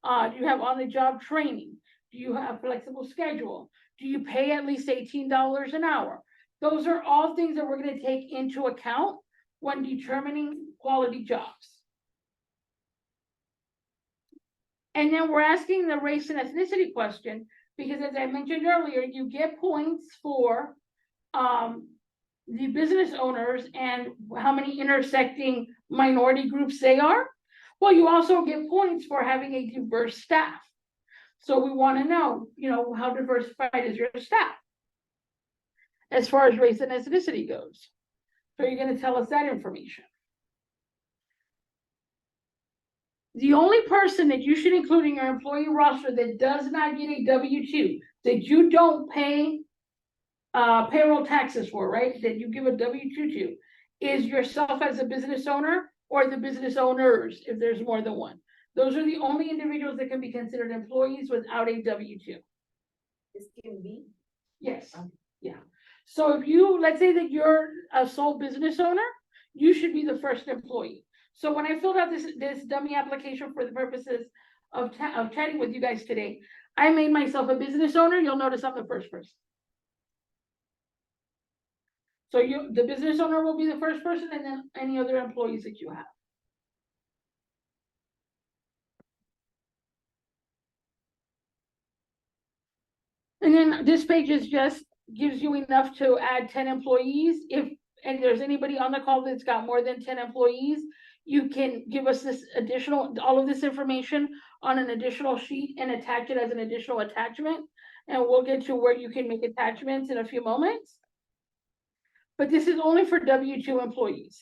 Do you have on-the-job training? Do you have flexible schedule? Do you pay at least $18 an hour? Those are all things that we're going to take into account when determining quality jobs. And then we're asking the race and ethnicity question, because as I mentioned earlier, you get points for the business owners and how many intersecting minority groups they are. Well, you also get points for having a diverse staff. So we want to know, how diversified is your staff as far as race and ethnicity goes. So you're going to tell us that information. The only person that you should include in your employee roster that does not get a W-2, that you don't pay payroll taxes for, right? That you give a W-2 to, is yourself as a business owner or the business owners, if there's more than one. Those are the only individuals that can be considered employees without a W-2. This can be. Yes, yeah. So if you, let's say that you're a sole business owner, you should be the first employee. So when I filled out this dummy application for the purposes of chatting with you guys today, I made myself a business owner. You'll notice I'm the first person. So the business owner will be the first person, and then any other employees that you have. And then this page is just gives you enough to add 10 employees. And there's anybody on the call that's got more than 10 employees, you can give us this all of this information on an additional sheet and attach it as an additional attachment. And we'll get to where you can make attachments in a few moments. But this is only for W-2 employees.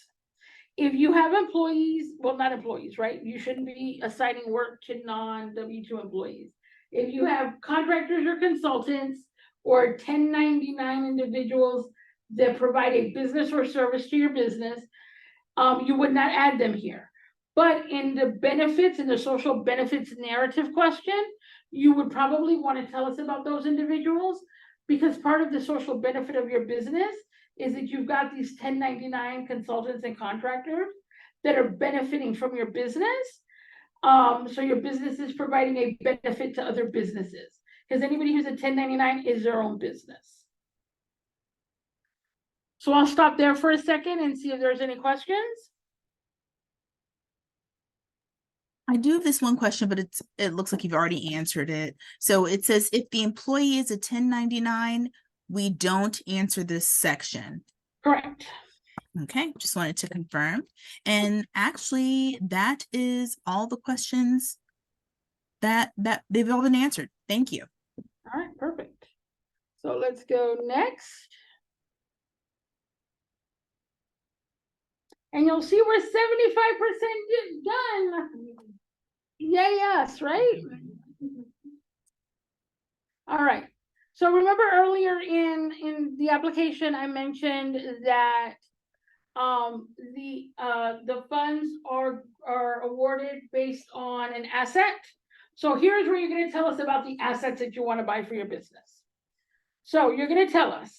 If you have employees, well, not employees, right? You shouldn't be assigning work to non-W-2 employees. If you have contractors or consultants or 1099 individuals that provide a business or service to your business, you would not add them here. But in the benefits, in the social benefits narrative question, you would probably want to tell us about those individuals, because part of the social benefit of your business is that you've got these 1099 consultants and contractors that are benefiting from your business. So your business is providing a benefit to other businesses, because anybody who's a 1099 is their own business. So I'll stop there for a second and see if there's any questions. I do have this one question, but it looks like you've already answered it. So it says if the employee is a 1099, we don't answer this section. Correct. Okay, just wanted to confirm. And actually, that is all the questions that they've all been answered. Thank you. All right, perfect. So let's go next. And you'll see we're 75% done. Yay, us, right? All right. So remember earlier in the application, I mentioned that the funds are awarded based on an asset. So here's where you're going to tell us about the assets that you want to buy for your business. So you're going to tell us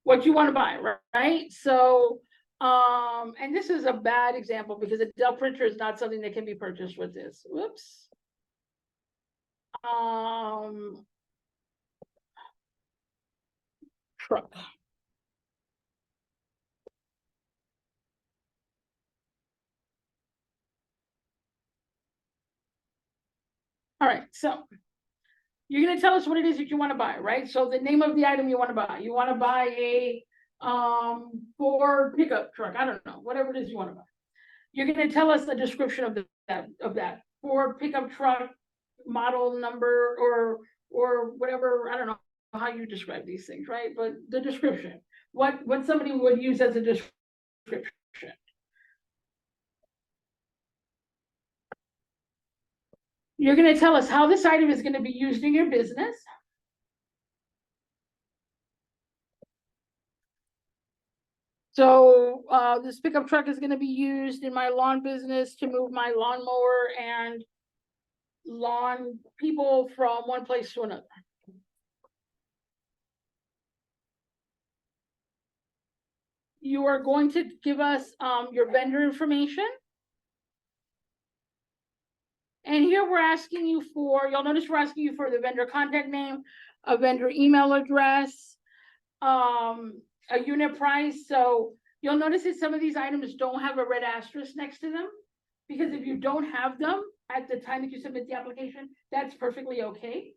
what you want to buy, right? So and this is a bad example because a Dell printer is not something that can be purchased with this. Whoops. Truck. All right, so you're gonna tell us what it is that you want to buy, right? So the name of the item you want to buy. You want to buy a Ford pickup truck. I don't know, whatever it is you want to buy. You're gonna tell us the description of that Ford pickup truck model number or whatever. I don't know how you describe these things, right? But the description, what somebody would use as a description. You're going to tell us how this item is going to be used in your business. So this pickup truck is going to be used in my lawn business to move my lawnmower and lawn people from one place to another. You are going to give us your vendor information. And here we're asking you for, you'll notice we're asking you for the vendor contact name, a vendor email address, a unit price. So you'll notice that some of these items don't have a red asterisk next to them, because if you don't have them at the time that you submit the application, that's perfectly okay.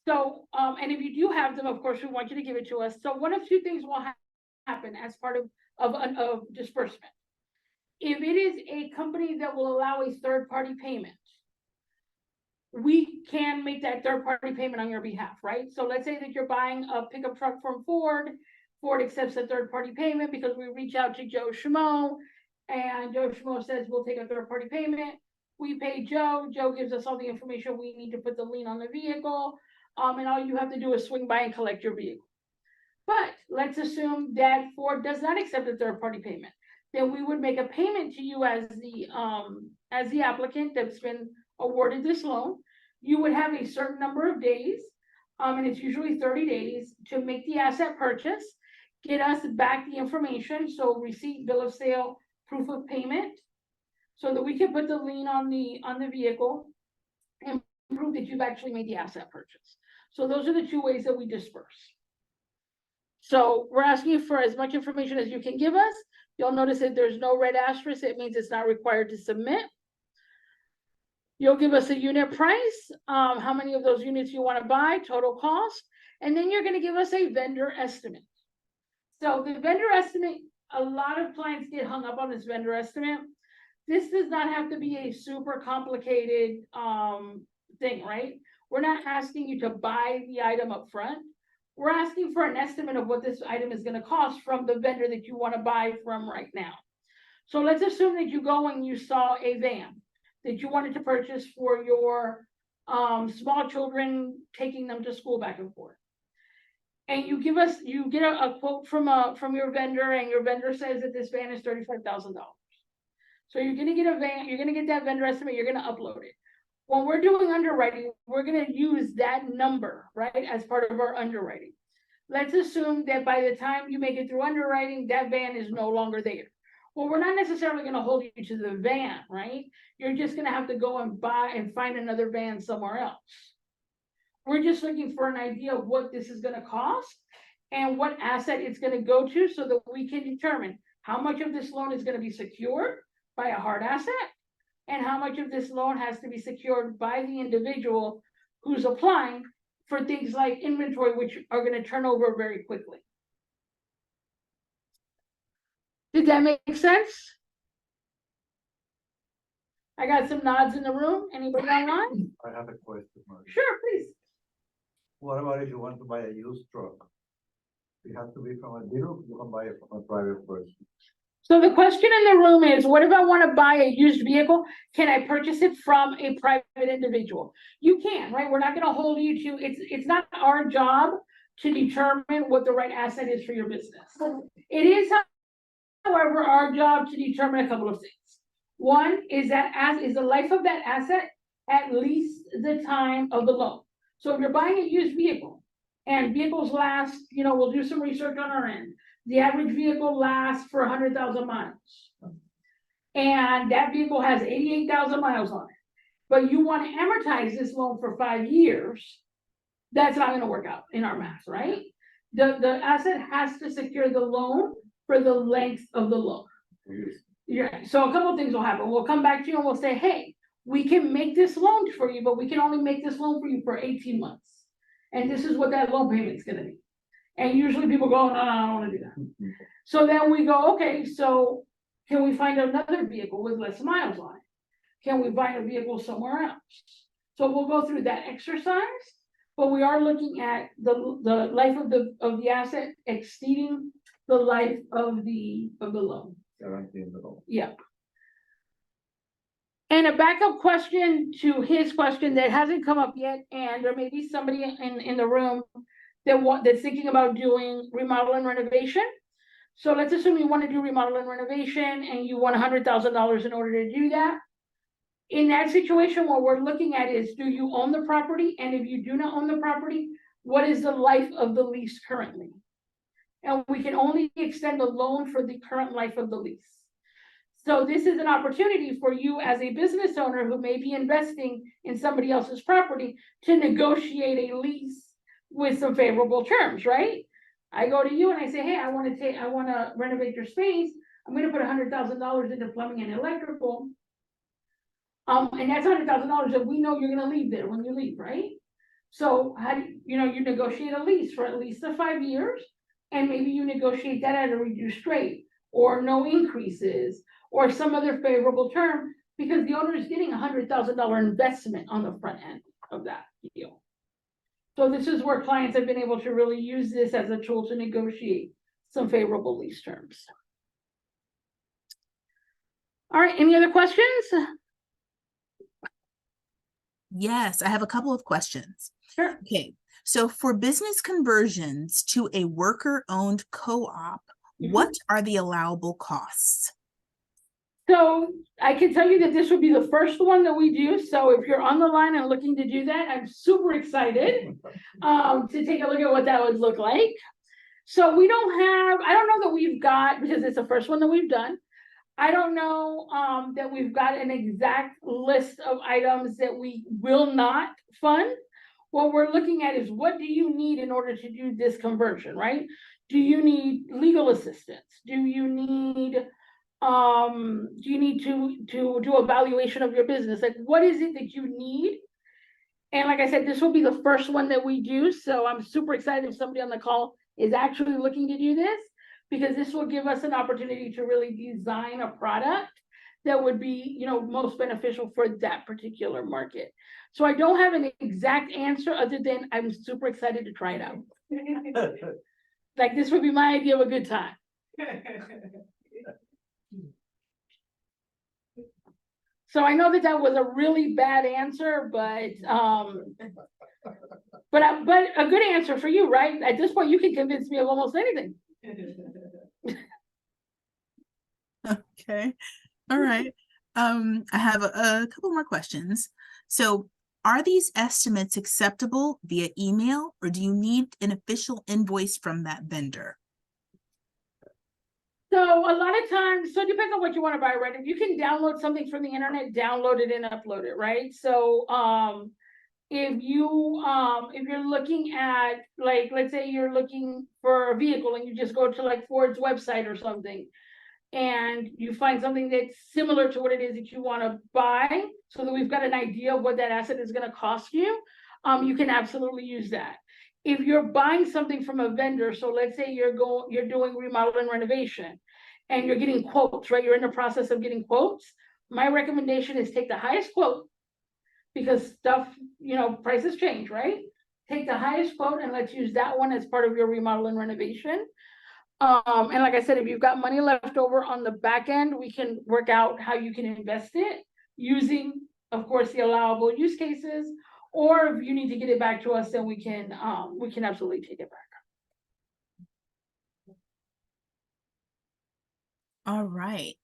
So, and if you do have them, of course, we want you to give it to us. So one of two things will happen as part of disbursement. If it is a company that will allow a third-party payment, we can make that third-party payment on your behalf, right? So let's say that you're buying a pickup truck from Ford. Ford accepts a third-party payment because we reach out to Joe Schmo, and Joe Schmo says we'll take a third-party payment. We pay Joe. Joe gives us all the information we need to put the lien on the vehicle, and all you have to do is swing by and collect your vehicle. But let's assume that Ford does not accept a third-party payment. Then we would make a payment to you as the applicant that's been awarded this loan. You would have a certain number of days, and it's usually 30 days, to make the asset purchase, get us back the information, so receipt, bill of sale, proof of payment, so that we can put the lien on the vehicle and prove that you've actually made the asset purchase. So those are the two ways that we disperse. So we're asking you for as much information as you can give us. You'll notice that there's no red asterisk. It means it's not required to submit. You'll give us a unit price, how many of those units you want to buy, total cost, and then you're going to give us a vendor estimate. So the vendor estimate, a lot of clients get hung up on this vendor estimate. This does not have to be a super complicated thing, right? We're not asking you to buy the item up front. We're asking for an estimate of what this item is going to cost from the vendor that you want to buy from right now. So let's assume that you go and you saw a van that you wanted to purchase for your small children, taking them to school back and forth. And you get a quote from your vendor, and your vendor says that this van is $35,000. So you're going to get a van, you're going to get that vendor estimate, you're going to upload it. When we're doing underwriting, we're going to use that number, right, as part of our underwriting. Let's assume that by the time you make it through underwriting, that van is no longer there. Well, we're not necessarily going to hold you to the van, right? You're just going to have to go and buy and find another van somewhere else. We're just looking for an idea of what this is going to cost. and what asset it's gonna go to so that we can determine how much of this loan is gonna be secured by a hard asset and how much of this loan has to be secured by the individual who's applying for things like inventory, which are gonna turn over very quickly. Did that make sense? I got some nods in the room. Anybody online? I have a question, Maria. Sure, please. What about if you want to buy a used truck? You have to be from a dealer, you can buy it from a private person. So the question in the room is, what if I want to buy a used vehicle? Can I purchase it from a private individual? You can, right? We're not gonna hold you to, it's not our job to determine what the right asset is for your business. It is, however, our job to determine a couple of things. One is is the life of that asset at least the time of the loan. So if you're buying a used vehicle and vehicles last, we'll do some research on our end. The average vehicle lasts for 100,000 miles. And that vehicle has 88,000 miles on it. But you want to amortize this loan for 5 years. That's not going to work out in our math, right? The asset has to secure the loan for the length of the loan. Yeah, so a couple of things will happen. We'll come back to you and we'll say, hey, we can make this loan for you, but we can only make this loan for you for 18 months. And this is what that loan payment's gonna be. And usually people go, no, I don't wanna do that. So then we go, okay, so can we find another vehicle with less miles on it? Can we buy a vehicle somewhere else? So we'll go through that exercise, but we are looking at the life of the asset exceeding the life of the loan. Guaranteeing the loan. Yeah. And a backup question to his question that hasn't come up yet, and there may be somebody in the room that's thinking about doing remodel and renovation. So let's assume you want to do remodel and renovation and you want $100,000 in order to do that. In that situation, what we're looking at is, do you own the property? And if you do not own the property, what is the life of the lease currently? And we can only extend the loan for the current life of the lease. So this is an opportunity for you as a business owner who may be investing in somebody else's property to negotiate a lease with some favorable terms, right? I go to you and I say, hey, I want to renovate your space. I'm going to put $100,000 into plumbing and electrical. And that's $100,000 that we know you're going to leave there when you leave, right? So how do you negotiate a lease for at least 5 years, and maybe you negotiate that at a reduced rate or no increases or some other favorable term, because the owner is getting $100,000 investment on the front end of that deal. So this is where clients have been able to really use this as a tool to negotiate some favorable lease terms. All right, any other questions? Yes, I have a couple of questions. Sure. Okay, so for business conversions to a worker-owned co-op, what are the allowable costs? So I can tell you that this would be the first one that we do. So if you're on the line and looking to do that, I'm super excited to take a look at what that would look like. So I don't know that we've got, because it's the first one that we've done. I don't know that we've got an exact list of items that we will not fund. What we're looking at is, what do you need in order to do this conversion, right? Do you need legal assistance? Do you need to do evaluation of your business? Like, what is it that you need? And like I said, this will be the first one that we do. So I'm super excited if somebody on the call is actually looking to do this, because this will give us an opportunity to really design a product that would be, most beneficial for that particular market. So I don't have an exact answer other than I'm super excited to try it out. Like, this would be my idea of a good time. So I know that was a really bad answer, but a good answer for you, right? At this point, you can convince me of almost anything. Okay, all right. I have a couple more questions. So are these estimates acceptable via email, or do you need an official invoice from that vendor? So a lot of times, so it depends on what you want to buy, right? If you can download something from the internet, download it and upload it, right? So if you're looking at, like, let's say you're looking for a vehicle and you just go to like Ford's website or something, and you find something that's similar to what it is that you want to buy, so that we've got an idea of what that asset is going to cost you, you can absolutely use that. If you're buying something from a vendor, so let's say you're doing remodel and renovation, and you're getting quotes, right? You're in the process of getting quotes. My recommendation is take the highest quote, because stuff, prices change, right? Take the highest quote and let's use that one as part of your remodel and renovation. And like I said, if you've got money left over on the back end, we can work out how you can invest it using, of course, the allowable use cases. Or if you need to get it back to us, then we can absolutely take it back. All right.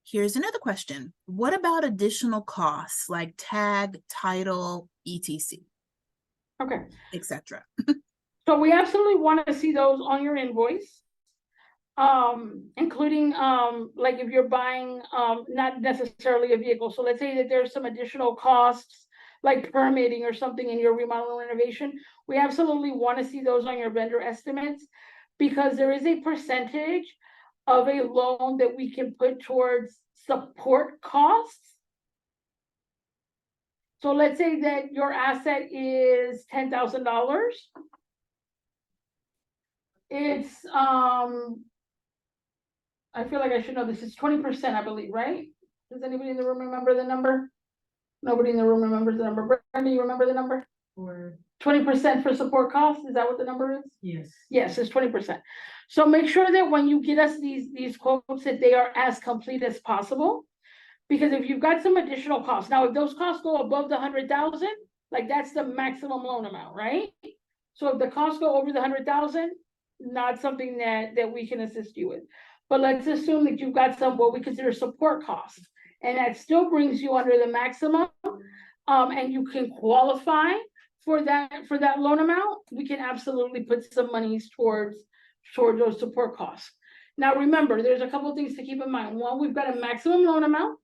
Here's another question. What about additional costs like tag, title, etc., Okay. etc.? So we absolutely want to see those on your invoice. Including like if you're buying not necessarily a vehicle. So let's say that there's some additional costs like permitting or something in your remodel and renovation. We absolutely want to see those on your vendor estimates, because there is a percentage of a loan that we can put towards support costs. So let's say that your asset is $10,000. It's I feel like I should know this. It's 20%, I believe, right? Does anybody in the room remember the number? Nobody in the room remembers the number. Brenda, you remember the number? Or, 20% for support costs, is that what the number is? yes. Yes, it's 20%. So make sure that when you get us these quotes, that they are as complete as possible. Because if you've got some additional costs, now if those costs go above the 100,000, like that's the maximum loan amount, right? So if the costs go over the 100,000, not something that we can assist you with. But let's assume that you've got some what we consider support costs, and that still brings you under the maximum, and you can qualify for that loan amount. We can absolutely put some monies towards those support costs. Now, remember, there's a couple of things to keep in mind. One, we've got a maximum loan amount,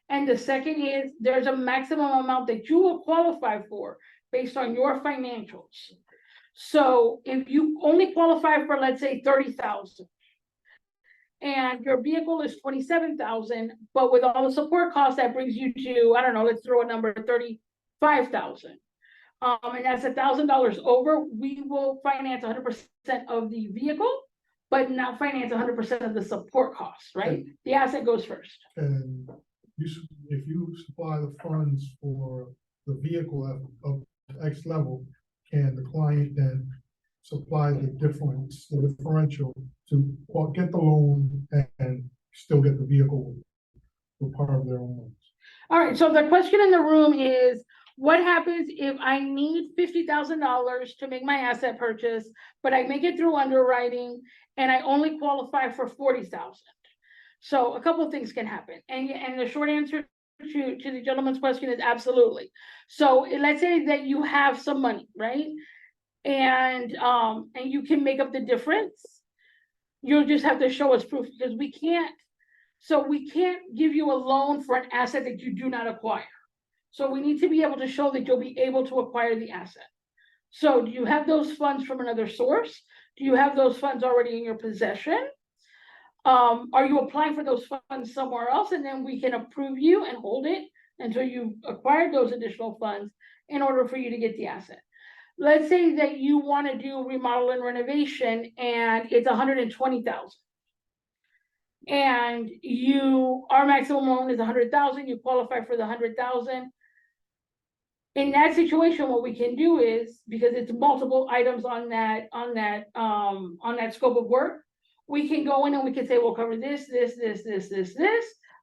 and the second is there's a maximum amount that you will qualify for based on your financials. So if you only qualify for, let's say, 30,000, and your vehicle is 27,000, but with all the support costs, that brings you to, I don't know, let's throw a number, 35,000. And that's $1,000 over, we will finance 100% of the vehicle, but not finance 100% of the support costs, right? The asset goes first. And if you supply the funds for the vehicle of X level, can the client then supply the differential to get the loan and still get the vehicle for part of their own loans? All right, so the question in the room is, what happens if I need $50,000 to make my asset purchase, but I make it through underwriting and I only qualify for 40,000? So a couple of things can happen. And the short answer to the gentleman's question is absolutely. So let's say that you have some money, right? And you can make up the difference. You'll just have to show us proof, because we can't give you a loan for an asset that you do not acquire. So we need to be able to show that you'll be able to acquire the asset. So do you have those funds from another source? Do you have those funds already in your possession? Are you applying for those funds somewhere else? And then we can approve you and hold it until you've acquired those additional funds in order for you to get the asset. Let's say that you want to do remodel and renovation and it's 120,000. And our maximum loan is 100,000, you qualify for the 100,000. In that situation, what we can do is, because it's multiple items on that scope of work, we can go in and we can say, we'll cover this,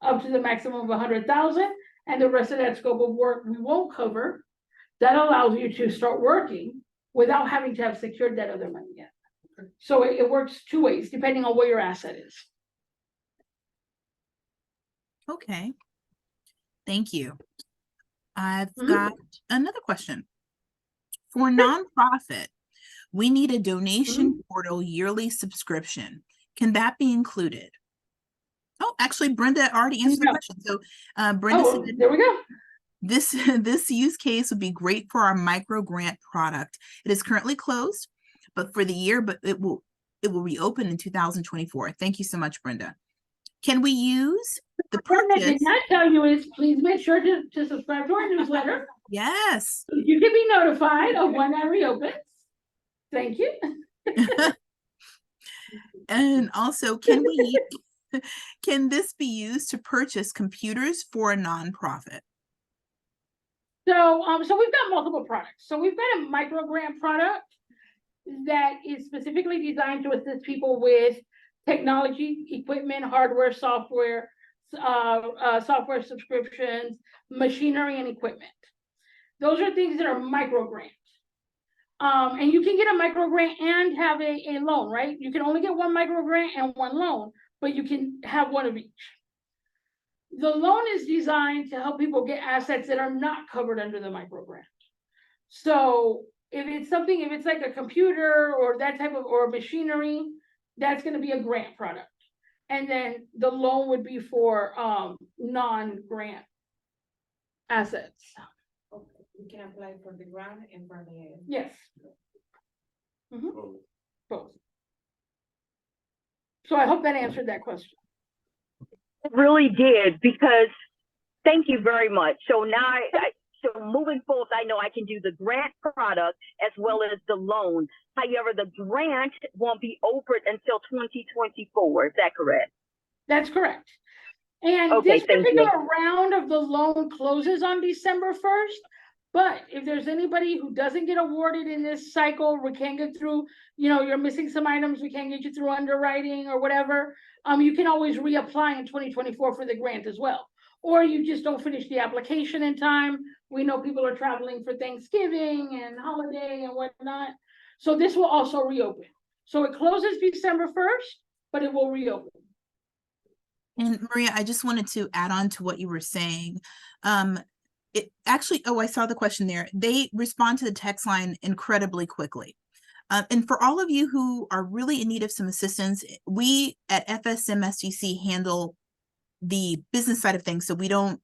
up to the maximum of 100,000, and the rest of that scope of work we won't cover. That allows you to start working without having to have secured that other money yet. So it works two ways, depending on where your asset is. Okay. Thank you. I've Mhm. got another question. For nonprofit, we need a donation portal yearly subscription. Can that be included? Oh, actually, Brenda already answered the No. question. So Brenda Oh, said there we go. This this use case would be great for our micro grant product. It is currently closed, but for the year, but it will reopen in 2024. Thank you so much, Brenda. Can we use the What I did purchase? not tell you is, please make sure to subscribe to our newsletter. Yes. You can be notified of when that reopens. Thank you. And also, can this be used to purchase computers for a nonprofit? So, so we've got multiple products. So we've got a micro grant product that is specifically designed to assist people with technology, equipment, hardware, software, software subscriptions, machinery, and equipment. Those are things that are micro grants. And you can get a micro grant and have a loan, right? You can only get one micro grant and one loan, but you can have one of each. The loan is designed to help people get assets that are not covered under the micro grant. So if it's like a computer or that type of, or machinery, that's going to be a grant product. And then the loan would be for non-grant assets. Okay, we can apply for the grant and for the. Yes. Mhm. Both. So I hope that answered that question. It really did, because thank you very much. So now so moving forward, I know I can do the grant product as well as the loan. However, the grant won't be open until 2024. Is that correct? That's correct. And Okay, this thank you. particular round of the loan closes on December 1st. But if there's anybody who doesn't get awarded in this cycle, we can't get through, you're missing some items, we can't get you through underwriting or whatever, you can always reapply in 2024 for the grant as well. Or you just don't finish the application in time. We know people are traveling for Thanksgiving and holiday and whatnot. So this will also reopen. So it closes December 1st, but it will reopen. And Maria, I just wanted to add on to what you were saying. It actually, I saw the question there. They respond to the text line incredibly quickly. And for all of you who are really in need of some assistance, we at FSM SDC handle the business side of things. So we don't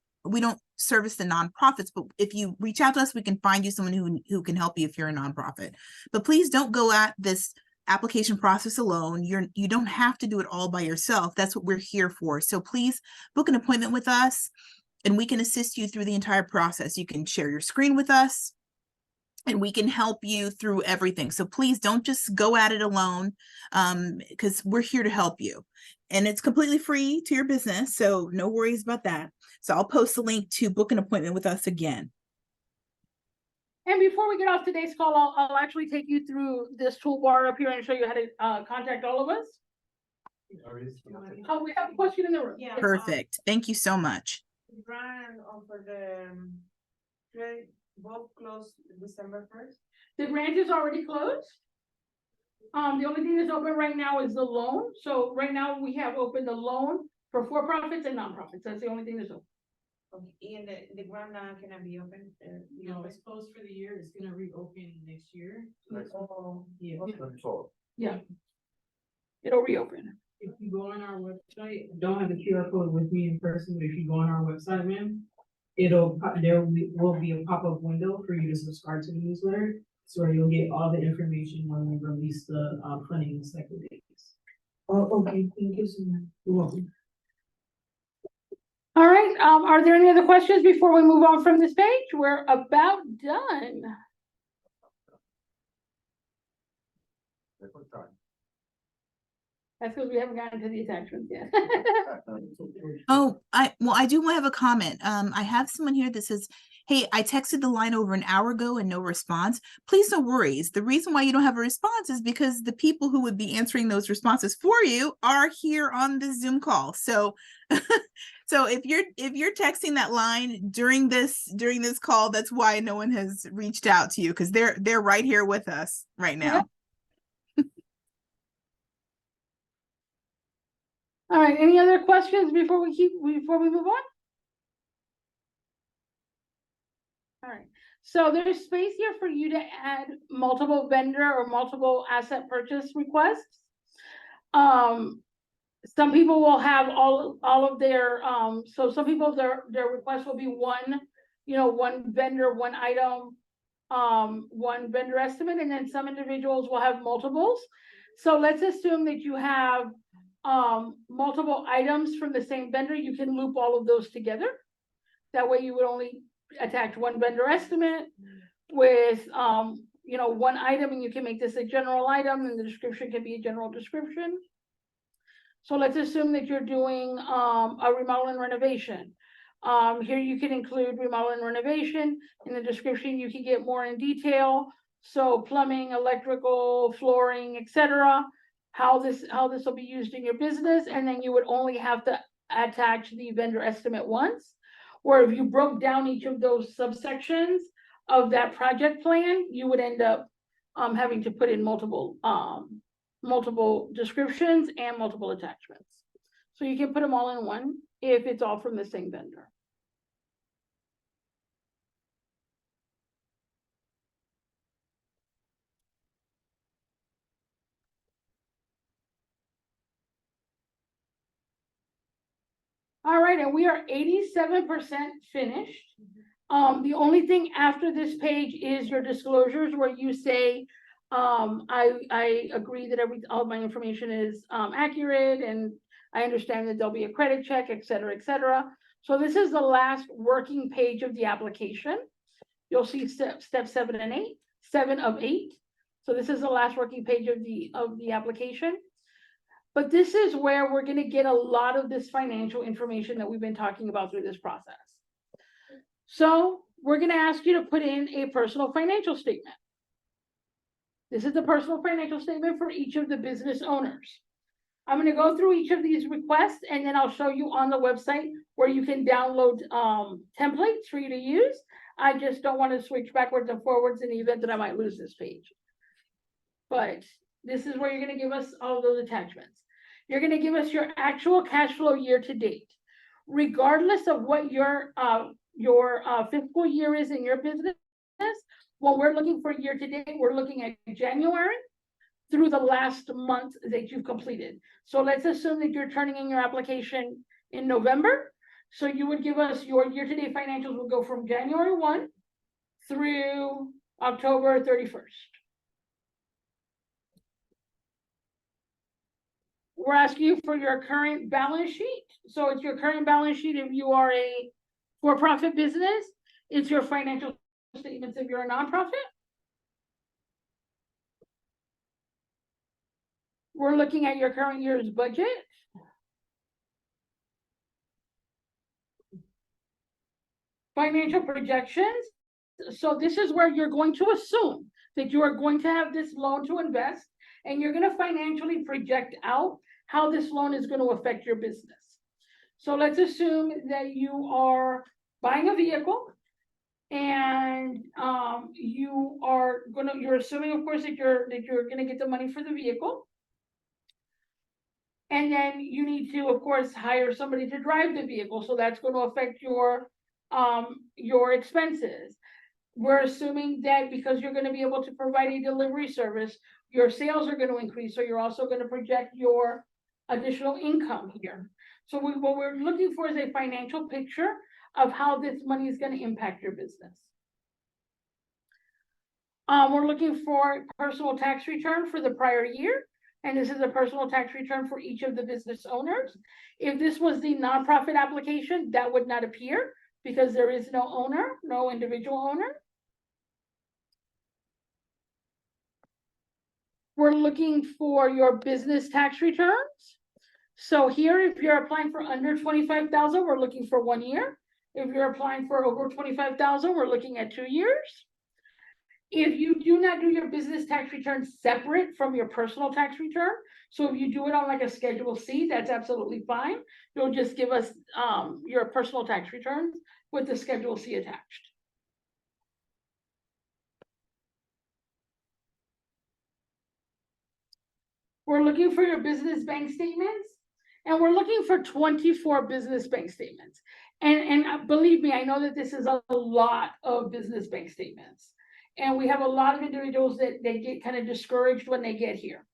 service the nonprofits, but if you reach out to us, we can find you someone who can help you if you're a nonprofit. But please don't go at this application process alone. You don't have to do it all by yourself. That's what we're here for. So please book an appointment with us and we can assist you through the entire process. You can share your screen with us and we can help you through everything. So please don't just go at it alone, because we're here to help you. And it's completely free to your business, so no worries about that. So I'll post a link to book an appointment with us again. And before we get off today's call, I'll actually take you through this toolbar up here and show you how to contact all of us. Oh, we have a question in the room. Yeah. Perfect. Thank you so much. Grant for the trade both closed December 1st. The grant is already closed. The only thing that's open right now is the loan. So right now we have open the loan for for-profits and nonprofits. That's the only thing that's open. Okay, and the grant now cannot be open. No, it's closed for the year. It's gonna reopen next year. Oh, Yeah. Yeah. It'll reopen. If you go on our website, don't have the QR code with me in person, but if you go on our website, ma'am, there will be a pop-up window for you to subscribe to the newsletter. So you'll get all the information when we release the funding in cycle days. Oh, okay. Thank you so much. You're welcome. All right, are there any other questions before we move on from this page? We're about done. That's because we haven't gotten to the attachments yet. Oh, I do have a comment. I have someone here that says, hey, I texted the line over an hour ago and no response. Please no worries. The reason why you don't have a response is because the people who would be answering those responses for you are here on the Zoom call. So so if you're texting that line during this call, that's why no one has reached out to you, because they're right here with us right now. All right, any other questions before we move on? All right, so there's space here for you to add multiple vendor or multiple asset purchase requests. Some people will have all of their, so some people, their request will be one you know, one vendor, one item, one vendor estimate, and then some individuals will have multiples. So let's assume that you have multiple items from the same vendor. You can loop all of those together. That way you would only attach one vendor estimate with you know, one item, and you can make this a general item, and the description can be a general description. So let's assume that you're doing a remodel and renovation. Here you can include remodel and renovation. In the description, you can get more in detail. So plumbing, electrical, flooring, etc. How this will be used in your business, and then you would only have to attach the vendor estimate once. Or if you broke down each of those subsections of that project plan, you would end up having to put in multiple descriptions and multiple attachments. So you can put them all in one if it's all from the same vendor. All right, and we are 87% finished. The only thing after this page is your disclosures, where you say, I agree that all of my information is accurate, and I understand that there'll be a credit check, et cetera, et cetera. So this is the last working page of the application. You'll see step 7 and 8, 7 of 8. So this is the last working page of the application. But this is where we're going to get a lot of this financial information that we've been talking about through this process. So we're going to ask you to put in a personal financial statement. This is the personal financial statement for each of the business owners. I'm going to go through each of these requests, and then I'll show you on the website where you can download templates for you to use. I just don't want to switch backwards and forwards in the event that I might lose this page. But this is where you're going to give us all of those attachments. You're going to give us your actual cash flow year to date, regardless of what your fiscal year is in your business. When we're looking for year to date, we're looking at January through the last month that you've completed. So let's assume that you're turning in your application in November. So you would give us your year to date financials will go from January 1 through October 31st. We're asking you for your current balance sheet. So it's your current balance sheet if you are a for-profit business. It's your financial statements if you're a nonprofit. We're looking at your current year's budget. Financial projections. So this is where you're going to assume that you are going to have this loan to invest, and you're going to financially project out how this loan is going to affect your business. So let's assume that you are buying a vehicle, and you're assuming, of course, that you're going to get the money for the vehicle. And then you need to, of course, hire somebody to drive the vehicle. So that's going to affect your expenses. We're assuming that because you're going to be able to provide a delivery service, your sales are going to increase. So you're also going to project your additional income here. So what we're looking for is a financial picture of how this money is going to impact your business. We're looking for personal tax return for the prior year. And this is a personal tax return for each of the business owners. If this was the nonprofit application, that would not appear because there is no owner, no individual owner. We're looking for your business tax returns. So here, if you're applying for under 25,000, we're looking for 1 year. If you're applying for over 25,000, we're looking at 2 years. If you do not do your business tax return separate from your personal tax return, so if you do it on like a Schedule C, that's absolutely fine. You'll just give us your personal tax returns with the Schedule C attached. We're looking for your business bank statements, and we're looking for 24 business bank statements. And believe me, I know that this is a lot of business bank statements. And we have a lot of individuals that they get kind of discouraged when they get here.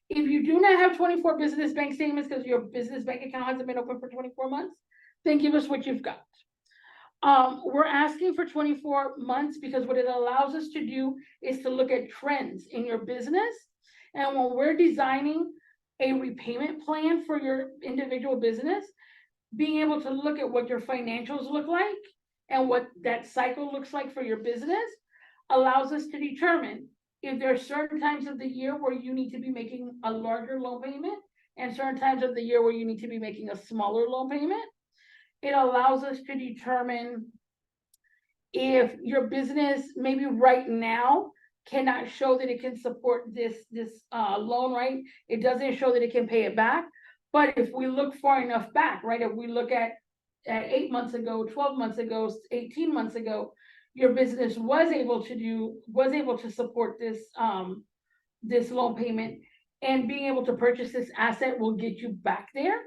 If you do not have 24 business bank statements because your business bank account hasn't been open for 24 months, then give us what you've got. We're asking for 24 months because what it allows us to do is to look at trends in your business. And when we're designing a repayment plan for your individual business, being able to look at what your financials look like and what that cycle looks like for your business allows us to determine if there are certain times of the year where you need to be making a larger loan payment and certain times of the year where you need to be making a smaller loan payment. It allows us to determine if your business maybe right now cannot show that it can support this loan, right? It doesn't show that it can pay it back. But if we look far enough back, right? If we look at 8 months ago, 12 months ago, 18 months ago, your business was able to support this this loan payment, and being able to purchase this asset will get you back there,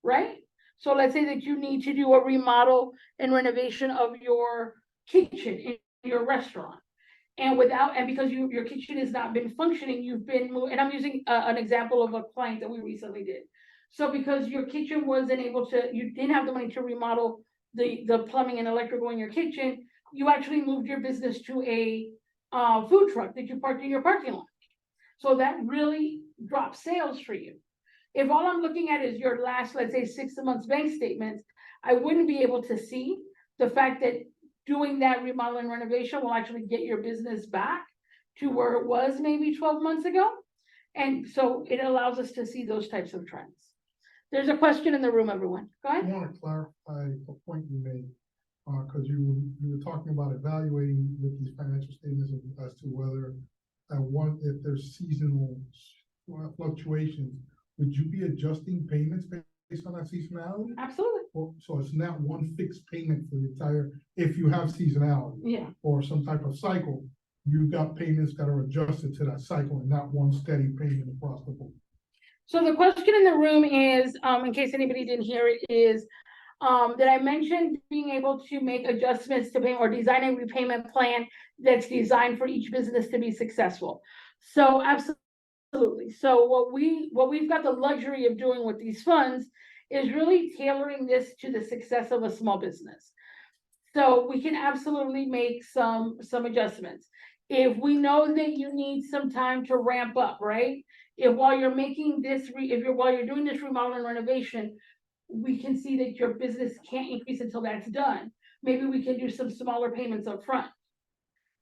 right? So let's say that you need to do a remodel and renovation of your kitchen in your restaurant. And because your kitchen has not been functioning, you've been moving, and I'm using an example of a client that we recently did. So because your kitchen wasn't able to, you didn't have the money to remodel the plumbing and electrical in your kitchen, you actually moved your business to a food truck that you parked in your parking lot. So that really dropped sales for you. If all I'm looking at is your last, let's say 6 months bank statements, I wouldn't be able to see the fact that doing that remodel and renovation will actually get your business back to where it was maybe 12 months ago. And so it allows us to see those types of trends. There's a question in the room, everyone. Go I ahead. want to clarify a point you made, because you were talking about evaluating with these financial statements as to whether if there's seasonal fluctuations, would you be adjusting payments based on that seasonality? Absolutely. So it's not one fixed payment for the entire, if you have seasonality. Yeah. Or some type of cycle, you've got payments that are adjusted to that cycle and not one steady payment across the board. So the question in the room is, in case anybody didn't hear it, is that I mentioned being able to make adjustments to pay or design a repayment plan that's designed for each business to be successful. So absolutely. So what we've got the luxury of doing with these funds is really tailoring this to the success of a small business. So we can absolutely make some adjustments. If we know that you need some time to ramp up, right? If while you're making this, while you're doing this remodel and renovation, we can see that your business can't increase until that's done. Maybe we can do some smaller payments up front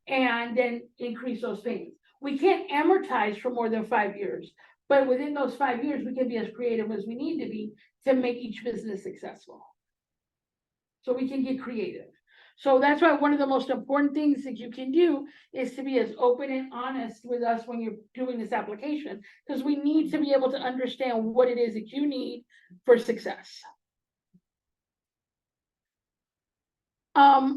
and then increase those payments. We can't amortize for more than 5 years, but within those 5 years, we can be as creative as we need to be to make each business successful. So we can get creative. So that's why one of the most important things that you can do is to be as open and honest with us when you're doing this application, because we need to be able to understand what it is that you need for success.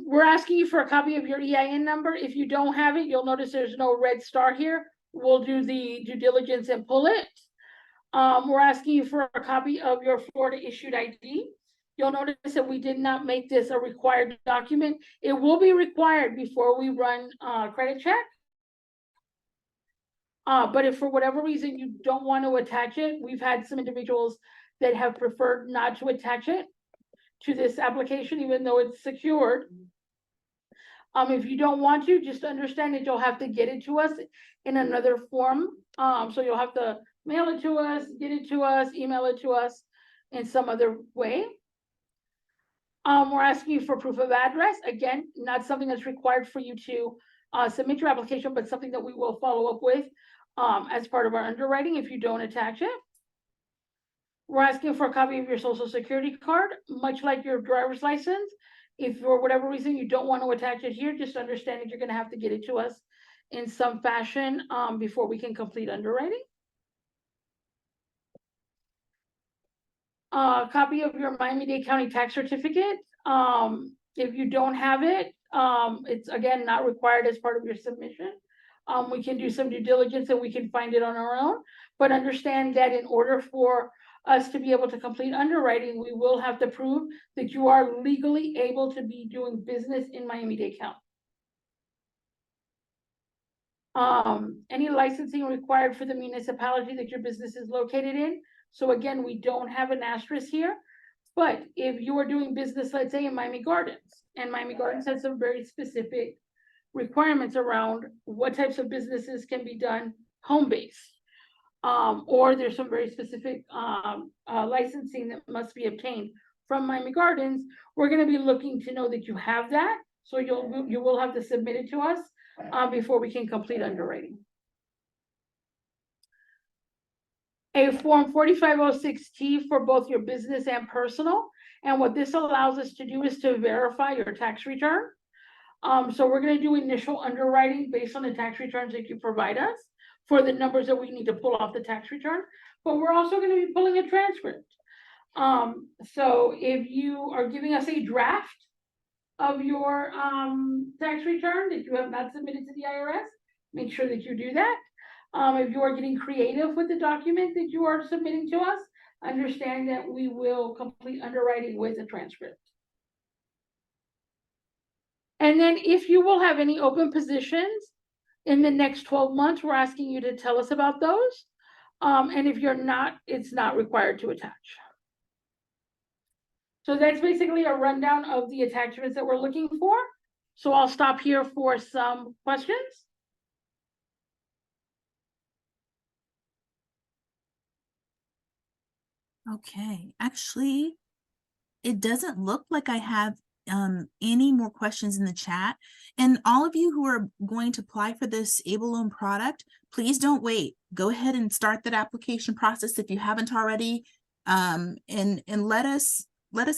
We're asking you for a copy of your EIN number. If you don't have it, you'll notice there's no red star here. We'll do the due diligence and pull it. We're asking you for a copy of your Florida issued ID. You'll notice that we did not make this a required document. It will be required before we run credit check. But if for whatever reason you don't want to attach it, we've had some individuals that have preferred not to attach it to this application, even though it's secured. If you don't want to, just understand that you'll have to get it to us in another form. So you'll have to mail it to us, get it to us, email it to us in some other way. We're asking you for proof of address. Again, not something that's required for you to submit your application, but something that we will follow up with as part of our underwriting if you don't attach it. We're asking for a copy of your social security card, much like your driver's license. If for whatever reason you don't want to attach it here, just understand that you're going to have to get it to us in some fashion before we can complete underwriting. Copy of your Miami-Dade County tax certificate. If you don't have it, it's again not required as part of your submission. We can do some due diligence and we can find it on our own, but understand that in order for us to be able to complete underwriting, we will have to prove that you are legally able to be doing business in Miami-Dade County. Any licensing required for the municipality that your business is located in. So again, we don't have an asterisk here, But if you are doing business, let's say in Miami Gardens, and Miami Gardens has some very specific requirements around what types of businesses can be done home-based. Or there's some very specific licensing that must be obtained from Miami Gardens. We're gonna be looking to know that you have that, so you will have to submit it to us before we can complete underwriting. A Form 4506T for both your business and personal. And what this allows us to do is to verify your tax return. So we're gonna do initial underwriting based on the tax returns that you provide us for the numbers that we need to pull off the tax return, but we're also gonna be pulling a transcript. So if you are giving us a draft of your tax return that you have not submitted to the IRS, make sure that you do that. If you are getting creative with the document that you are submitting to us, understand that we will complete underwriting with a transcript. And then if you will have any open positions in the next 12 months, we're asking you to tell us about those. And if you're not, it's not required to attach. So that's basically a rundown of the attachments that we're looking for. So I'll stop here for some questions. Okay, actually, it doesn't look like I have any more questions in the chat. And all of you who are going to apply for this Able Loan product, please don't wait. Go ahead and start that application process if you haven't already. And let us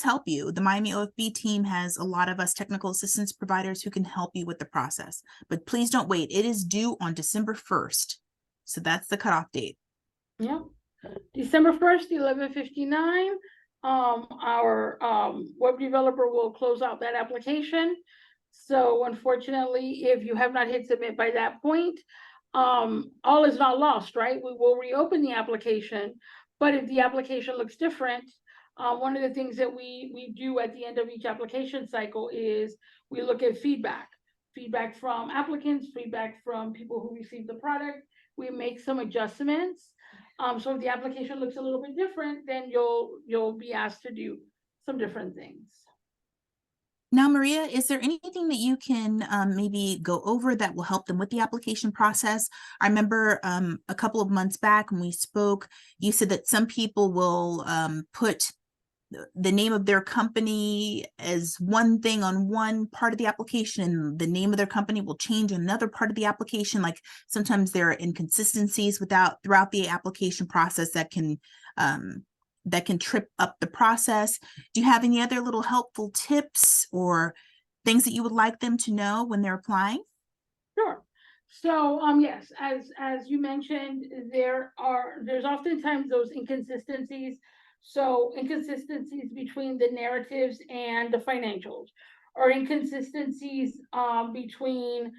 help you. The Miami OFB team has a lot of us technical assistance providers who can help you with the process. But please don't wait. It is due on December 1st. So that's the cutoff date. Yeah, December 1st, 11:59. Our web developer will close out that application. So unfortunately, if you have not hit submit by that point, all is not lost, right? We will reopen the application, but if the application looks different, one of the things that we do at the end of each application cycle is we look at feedback from applicants, feedback from people who receive the product. We make some adjustments. So if the application looks a little bit different, then you'll be asked to do some different things. Now, Maria, is there anything that you can maybe go over that will help them with the application process? I remember a couple of months back when we spoke, you said that some people will put the name of their company as one thing on one part of the application, and the name of their company will change another part of the application. Like sometimes there are inconsistencies throughout the application process that can trip up the process. Do you have any other little helpful tips or things that you would like them to know when they're applying? Sure. So yes, as you mentioned, there's oftentimes those inconsistencies. So inconsistencies between the narratives and the financials, or inconsistencies between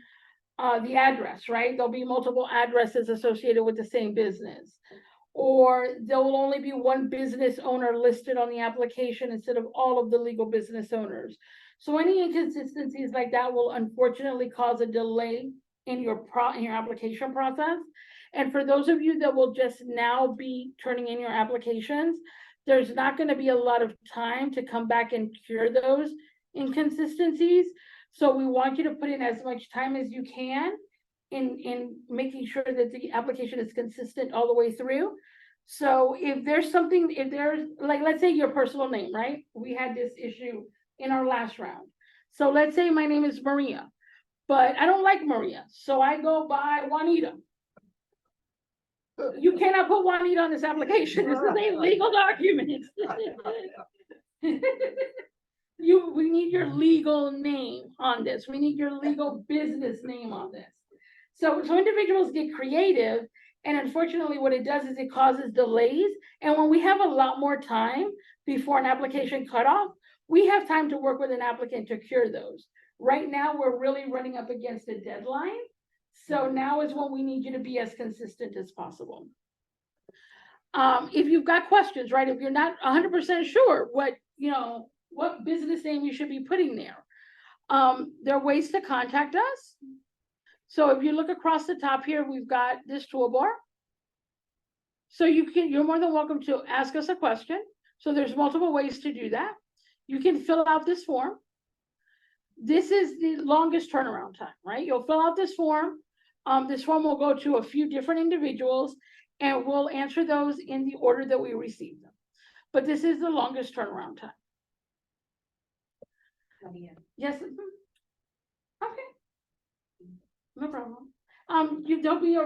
the address, right? There'll be multiple addresses associated with the same business, or there will only be one business owner listed on the application instead of all of the legal business owners. So any inconsistencies like that will unfortunately cause a delay in your application process. And for those of you that will just now be turning in your applications, there's not going to be a lot of time to come back and cure those inconsistencies. So we want you to put in as much time as you can in making sure that the application is consistent all the way through. So if there's like, let's say your personal name, right? We had this issue in our last round. So let's say my name is Maria, but I don't like Maria, so I go by Juanita. You cannot put Juanita on this application. This is a legal document. We need your legal name on this. We need your legal business name on this. So individuals get creative, and unfortunately what it does is it causes delays. And when we have a lot more time before an application cutoff, we have time to work with an applicant to cure those. Right now, we're really running up against a deadline. So now is when we need you to be as consistent as possible. If you've got questions, right? If you're not 100% sure what business name you should be putting there, there are ways to contact us. So if you look across the top here, we've got this toolbar. So you're more than welcome to ask us a question. So there's multiple ways to do that. You can fill out this form. This is the longest turnaround time, right? You'll fill out this form. This form will go to a few different individuals and we'll answer those in the order that we receive them. But this is the longest turnaround time. Yes. Okay. No problem. There'll be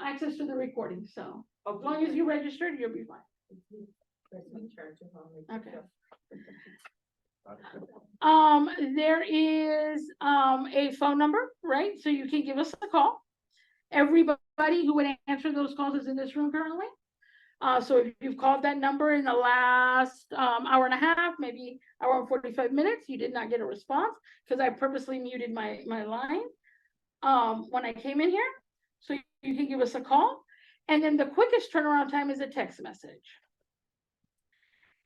access to the recording, so as long as you registered, you'll be fine. Okay. There is a phone number, right? So you can give us a call. Everybody who would answer those calls is in this room currently. So if you've called that number in the last hour and a half, maybe hour and 45 minutes, you did not get a response because I purposely muted my line when I came in here. So you can give us a call. And then the quickest turnaround time is a text message.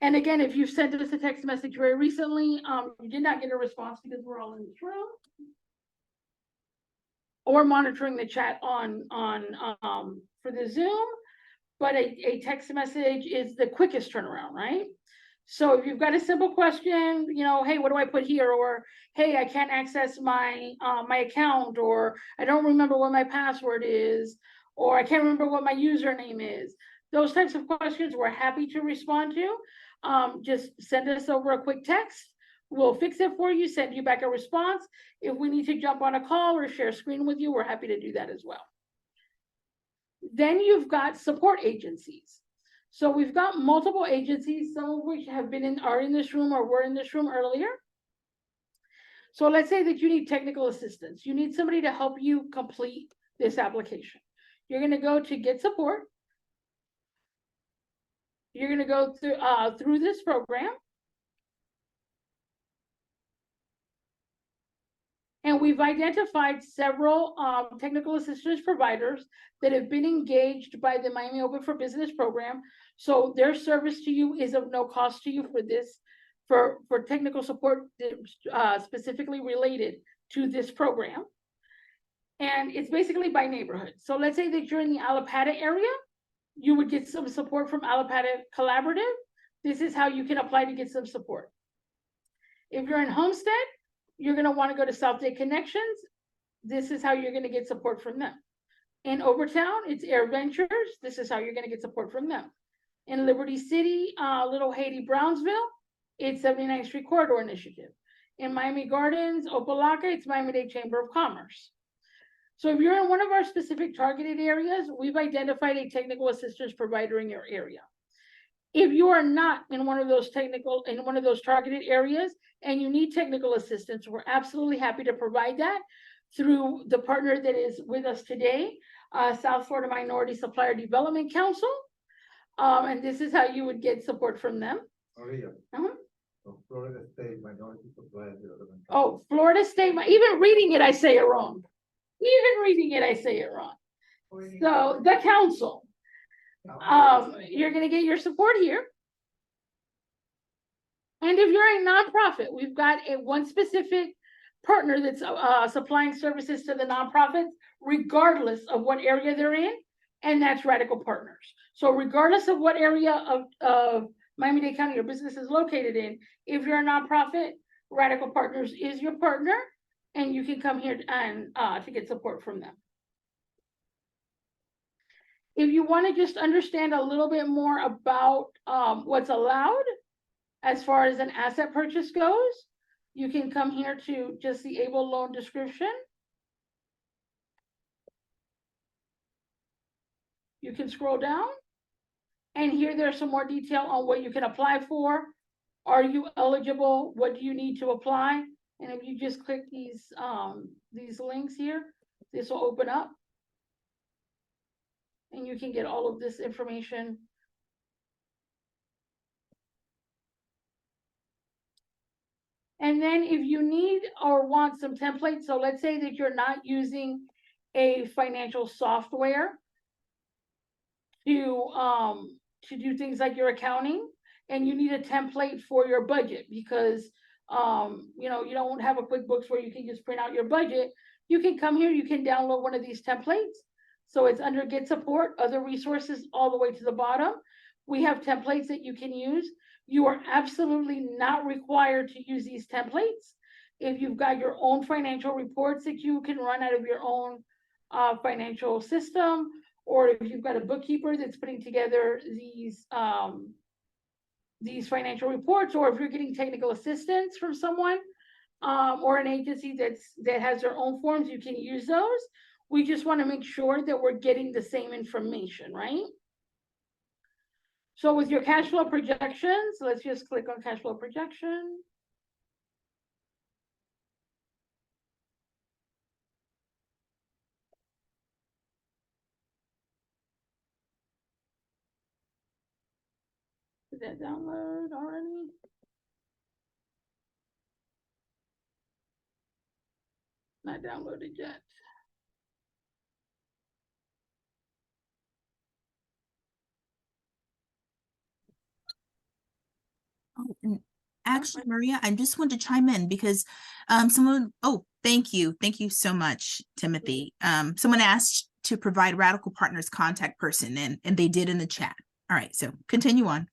And again, if you've sent us a text message very recently, you did not get a response because we're all in this room. Or monitoring the chat on for the Zoom. But a text message is the quickest turnaround, right? So if you've got a simple question, you know, hey, what do I put here? Or, hey, I can't access my my account, or I don't remember what my password is, or I can't remember what my username is. Those types of questions we're happy to respond to. Just send us over a quick text. We'll fix it for you, send you back a response. If we need to jump on a call or share a screen with you, we're happy to do that as well. Then you've got support agencies. So we've got multiple agencies, some of which are in this room or were in this room earlier. So let's say that you need technical assistance. You need somebody to help you complete this application. You're going to go to Get Support. You're going to go through this program. And we've identified several technical assistance providers that have been engaged by the Miami Open for Business program. So their service to you is of no cost to you for this, for technical support specifically related to this program. And it's basically by neighborhood. So let's say that you're in the Allapattah area, you would get some support from Allapattah Collaborative. This is how you can apply to get some support. If you're in Homestead, you're going to want to go to South Day Connections. This is how you're going to get support from them. In Overtown, it's Air Ventures. This is how you're going to get support from them. In Liberty City, Little Haiti, Brownsville, it's 79th Street Corridor Initiative. In Miami Gardens, Opelika, it's Miami-Dade Chamber of Commerce. So if you're in one of our specific targeted areas, we've identified a technical assistance provider in your area. If you are not in one of those targeted areas and you need technical assistance, we're absolutely happy to provide that through the partner that is with us today, South Florida Minority Supplier Development Council. And this is how you would get support from them. Maria. So Florida State Minority Supplier Development. Oh, Florida State, even reading it, I say it wrong. Even reading it, I say it wrong. So the council. You're going to get your support here. And if you're a nonprofit, we've got one specific partner that's supplying services to the nonprofits, regardless of what area they're in, and that's Radical Partners. So regardless of what area of Miami-Dade County your business is located in, if you're a nonprofit, Radical Partners is your partner, and you can come here and to get support from them. If you want to just understand a little bit more about what's allowed as far as an asset purchase goes, you can come here to just the able loan description. You can scroll down, and here there's some more detail on what you can apply for. Are you eligible? What do you need to apply? And if you just click these links here, this will open up. And you can get all of this information. And then if you need or want some templates, so let's say that you're not using a financial software to do things like your accounting, and you need a template for your budget because you know, you don't have a QuickBooks where you can just print out your budget. You can come here, you can download one of these templates. So it's under Get Support, other resources all the way to the bottom. We have templates that you can use. You are absolutely not required to use these templates. If you've got your own financial reports that you can run out of your own financial system, or if you've got a bookkeeper that's putting together these financial reports, or if you're getting technical assistance from someone, or an agency that has their own forms, you can use those. We just want to make sure that we're getting the same information, right? So with your cash flow projections, let's just click on cash flow projection. Did that download already? Not downloaded yet. Oh, and actually, Maria, I just want to chime in because thank you. Thank you so much, Timothy. Someone asked to provide Radical Partners contact person and they did in the chat. All right, so continue on.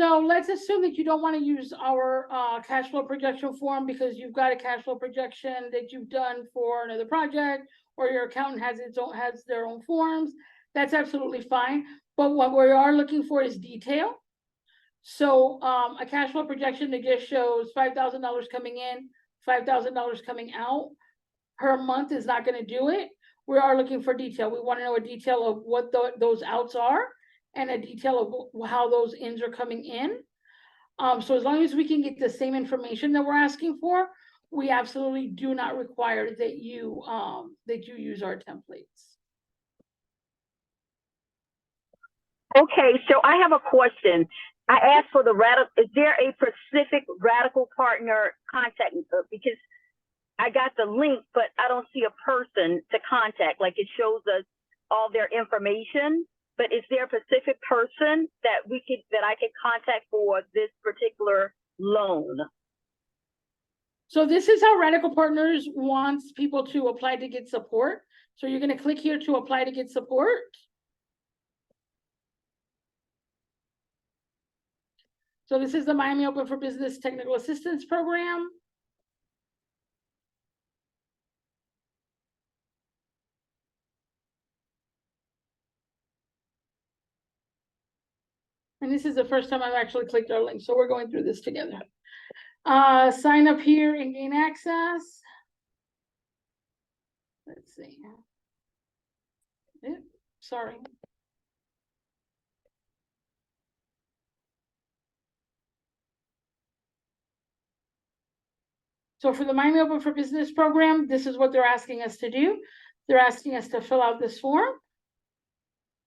So let's assume that you don't want to use our cash flow projection form because you've got a cash flow projection that you've done for another project, or your accountant has their own forms. That's absolutely fine. But what we are looking for is detail. So a cash flow projection that just shows $5,000 coming in, $5,000 coming out per month is not going to do it. We are looking for detail. We want to know a detail of what those outs are and a detail of how those ins are coming in. So as long as we can get the same information that we're asking for, we absolutely do not require that you use our templates. Okay, so I have a question. I asked for is there a specific Radical Partner contact? Because I got the link, but I don't see a person to contact. Like it shows us all their information, but is there a specific person that I could contact for this particular loan? So this is how Radical Partners wants people to apply to get support. So you're going to click here to apply to get support. So this is the Miami Open for Business Technical Assistance Program. And this is the first time I've actually clicked our link. So we're going through this together. Sign up here and gain access. Let's see. Sorry. So for the Miami Open for Business program, this is what they're asking us to do. They're asking us to fill out this form.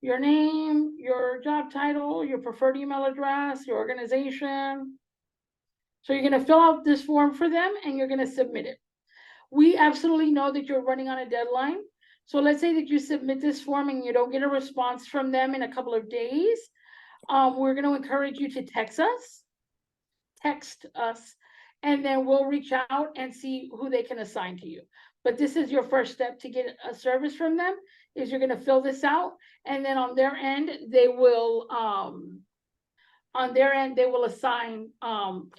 Your name, your job title, your preferred email address, your organization. So you're going to fill out this form for them and you're going to submit it. We absolutely know that you're running on a deadline. So let's say that you submit this form and you don't get a response from them in a couple of days. We're going to encourage you to text us, and then we'll reach out and see who they can assign to you. But this is your first step to get a service from them, is you're going to fill this out, and then on their end, they will assign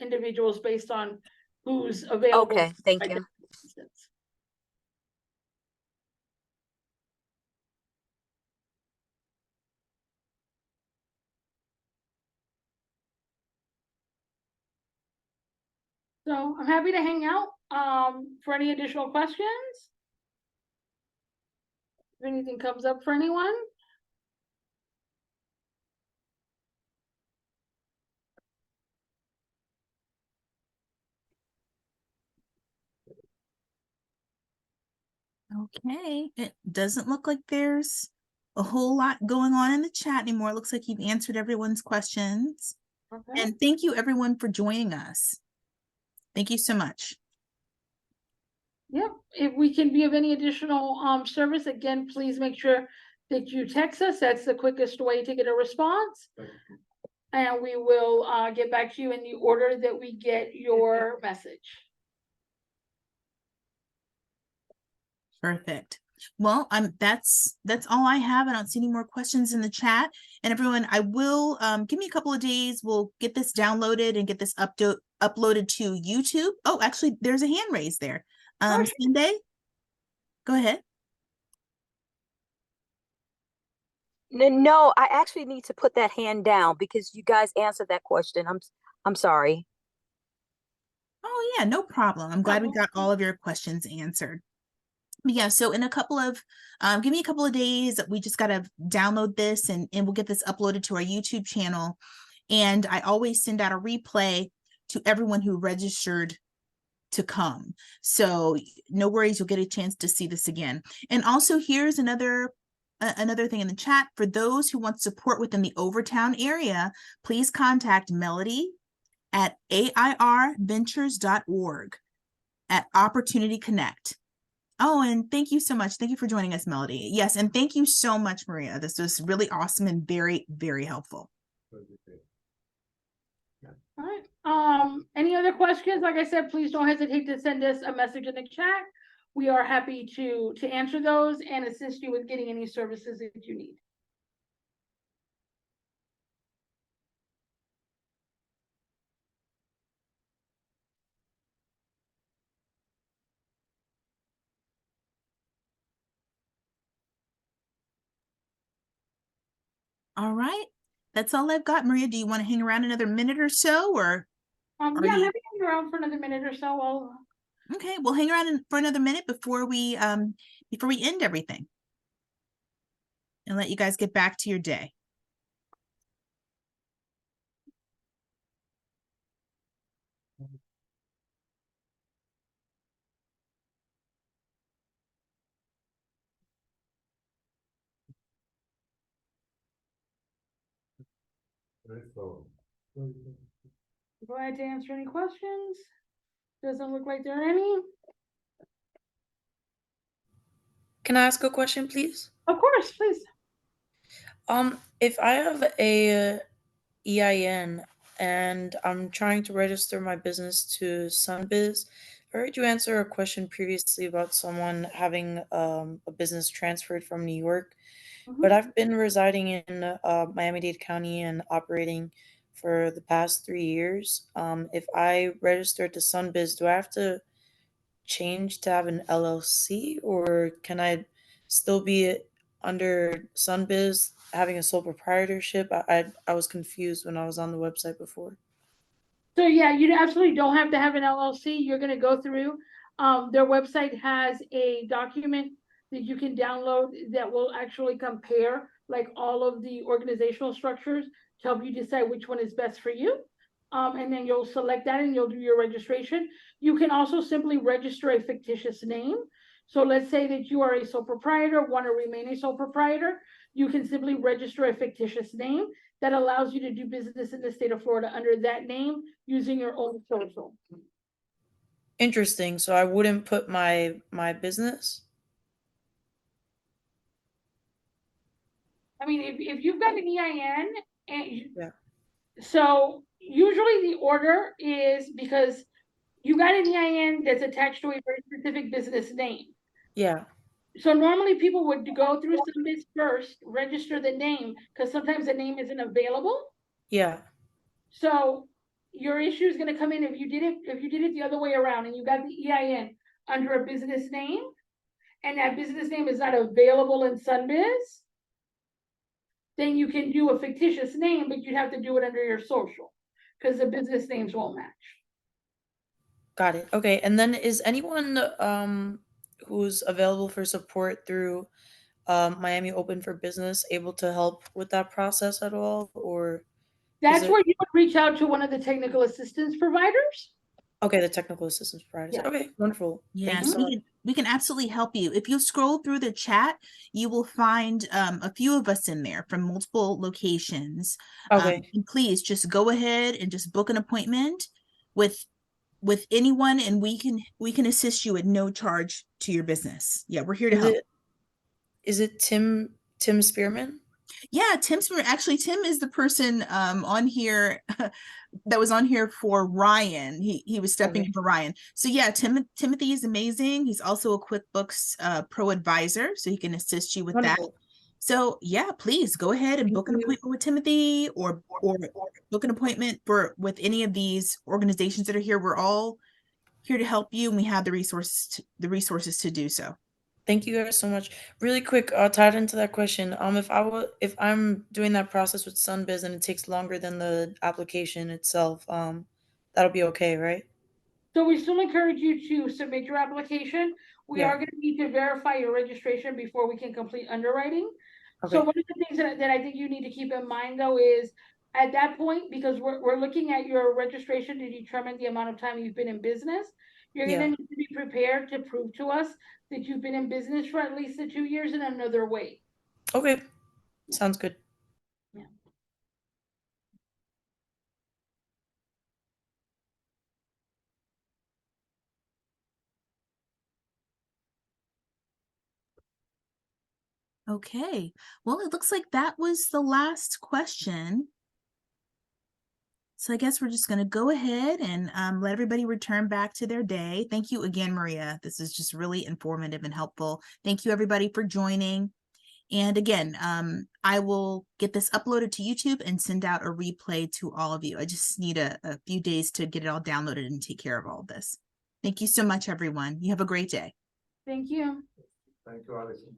individuals based on who's available. Okay, thank you. So I'm happy to hang out for any additional questions. If anything comes up for anyone. Okay, it doesn't look like there's a whole lot going on in the chat anymore. It looks like you've answered everyone's questions. Okay. And thank you everyone for joining us. Thank you so much. Yep, if we can be of any additional service, again, please make sure that you text us. That's the quickest way to get a response. And we will get back to you in the order that we get your message. Perfect. Well, that's all I have. I don't see any more questions in the chat. And everyone, I will give me a couple of days. We'll get this downloaded and get this uploaded to YouTube. Oh, actually, there's a hand raised there. Cindy, go ahead. No, I actually need to put that hand down because you guys answered that question. I'm sorry. Oh yeah, no problem. I'm glad we got all of your questions answered. But yeah, so in a couple of give me a couple of days. We just got to download this and we'll get this uploaded to our YouTube channel. And I always send out a replay to everyone who registered to come. So no worries, you'll get a chance to see this again. And also here's another thing in the chat. For those who want support within the Overtown area, please contact Melody at airventures.org at Opportunity Connect. Oh, and thank you so much. Thank you for joining us, Melody. Yes, and thank you so much, Maria. This was really awesome and very, very helpful. All right. Any other questions? Like I said, please don't hesitate to send us a message in the chat. We are happy to answer those and assist you with getting any services that you need. All right. That's all I've got. Maria, do you want to hang around another minute or so, or Yeah, you- let me hang around for another minute or so. Okay, we'll hang around for another minute before we end everything and let you guys get back to your day. Glad to answer any questions. Doesn't look like there are any. Can I ask a question, please? Of course, please. If I have a EIN and I'm trying to register my business to Sunbiz, I heard you answer a question previously about someone having a business transferred from New York, but I've been residing in Miami-Dade County and operating for the past 3 years. If I register to Sunbiz, do I have to change to have an LLC, or can I still be under Sunbiz having a sole proprietorship? I was confused when I was on the website before. So yeah, you absolutely don't have to have an LLC. You're going to go through. Their website has a document that you can download that will actually compare like all of the organizational structures to help you decide which one is best for you. And then you'll select that and you'll do your registration. You can also simply register a fictitious name. So let's say that you are a sole proprietor, want to remain a sole proprietor. You can simply register a fictitious name that allows you to do business in the state of Florida under that name using your own social. Interesting. So I wouldn't put my business? I mean, if you've got an EIN, and Yeah. so usually the order is because you got an EIN that's attached to a very specific business name. Yeah. So normally people would go through Sunbiz first, register the name, because sometimes the name isn't available. Yeah. So your issue is going to come in if you did it the other way around and you got the EIN under a business name and that business name is not available in Sunbiz, then you can do a fictitious name, but you'd have to do it under your social because the business names won't match. Got it. Okay. And then is anyone who's available for support through Miami Open for Business able to help with that process at all, or That's it- where you would reach out to one of the technical assistance providers. Okay, the technical assistance providers. Yeah. Okay, wonderful. Thank Yes, you so much. we can absolutely help you. If you scroll through the chat, you will find a few of us in there from multiple locations. Okay. And please just go ahead and just book an appointment with anyone, and we can assist you at no charge to your business. Yeah, we're here to help. Is it Tim Spearman? Yeah, actually Tim is the person on here that was on here for Ryan. He was stepping Okay. in for Ryan. So yeah, Timothy is amazing. He's also a QuickBooks Pro advisor, so he can assist you with that. Wonderful. So yeah, please go ahead and Thank book an you. appointment with Timothy or book an appointment with any of these organizations that are here. We're all here to help you, and we have the resources to do so. Thank you guys so much. Really quick, tied into that question, if I'm doing that process with Sunbiz and it takes longer than the application itself, that'll be okay, right? So we still encourage you to submit your application. We Yeah. are gonna need to verify your registration before we can complete underwriting. So Okay. one of the things that I think you need to keep in mind though is at that point, because we're looking at your registration to determine the amount of time you've been in business, you're Yeah. gonna need to be prepared to prove to us that you've been in business for at least the 2 years in another way. Okay. Sounds good. Okay, well, it looks like that was the last question. So I guess we're just going to go ahead and let everybody return back to their day. Thank you again, Maria. This is just really informative and helpful. Thank you, everybody, for joining. And again, I will get this uploaded to YouTube and send out a replay to all of you. I just need a few days to get it all downloaded and take care of all of this. Thank you so much, everyone. You have a great day. Thank you. Thank you, Allison.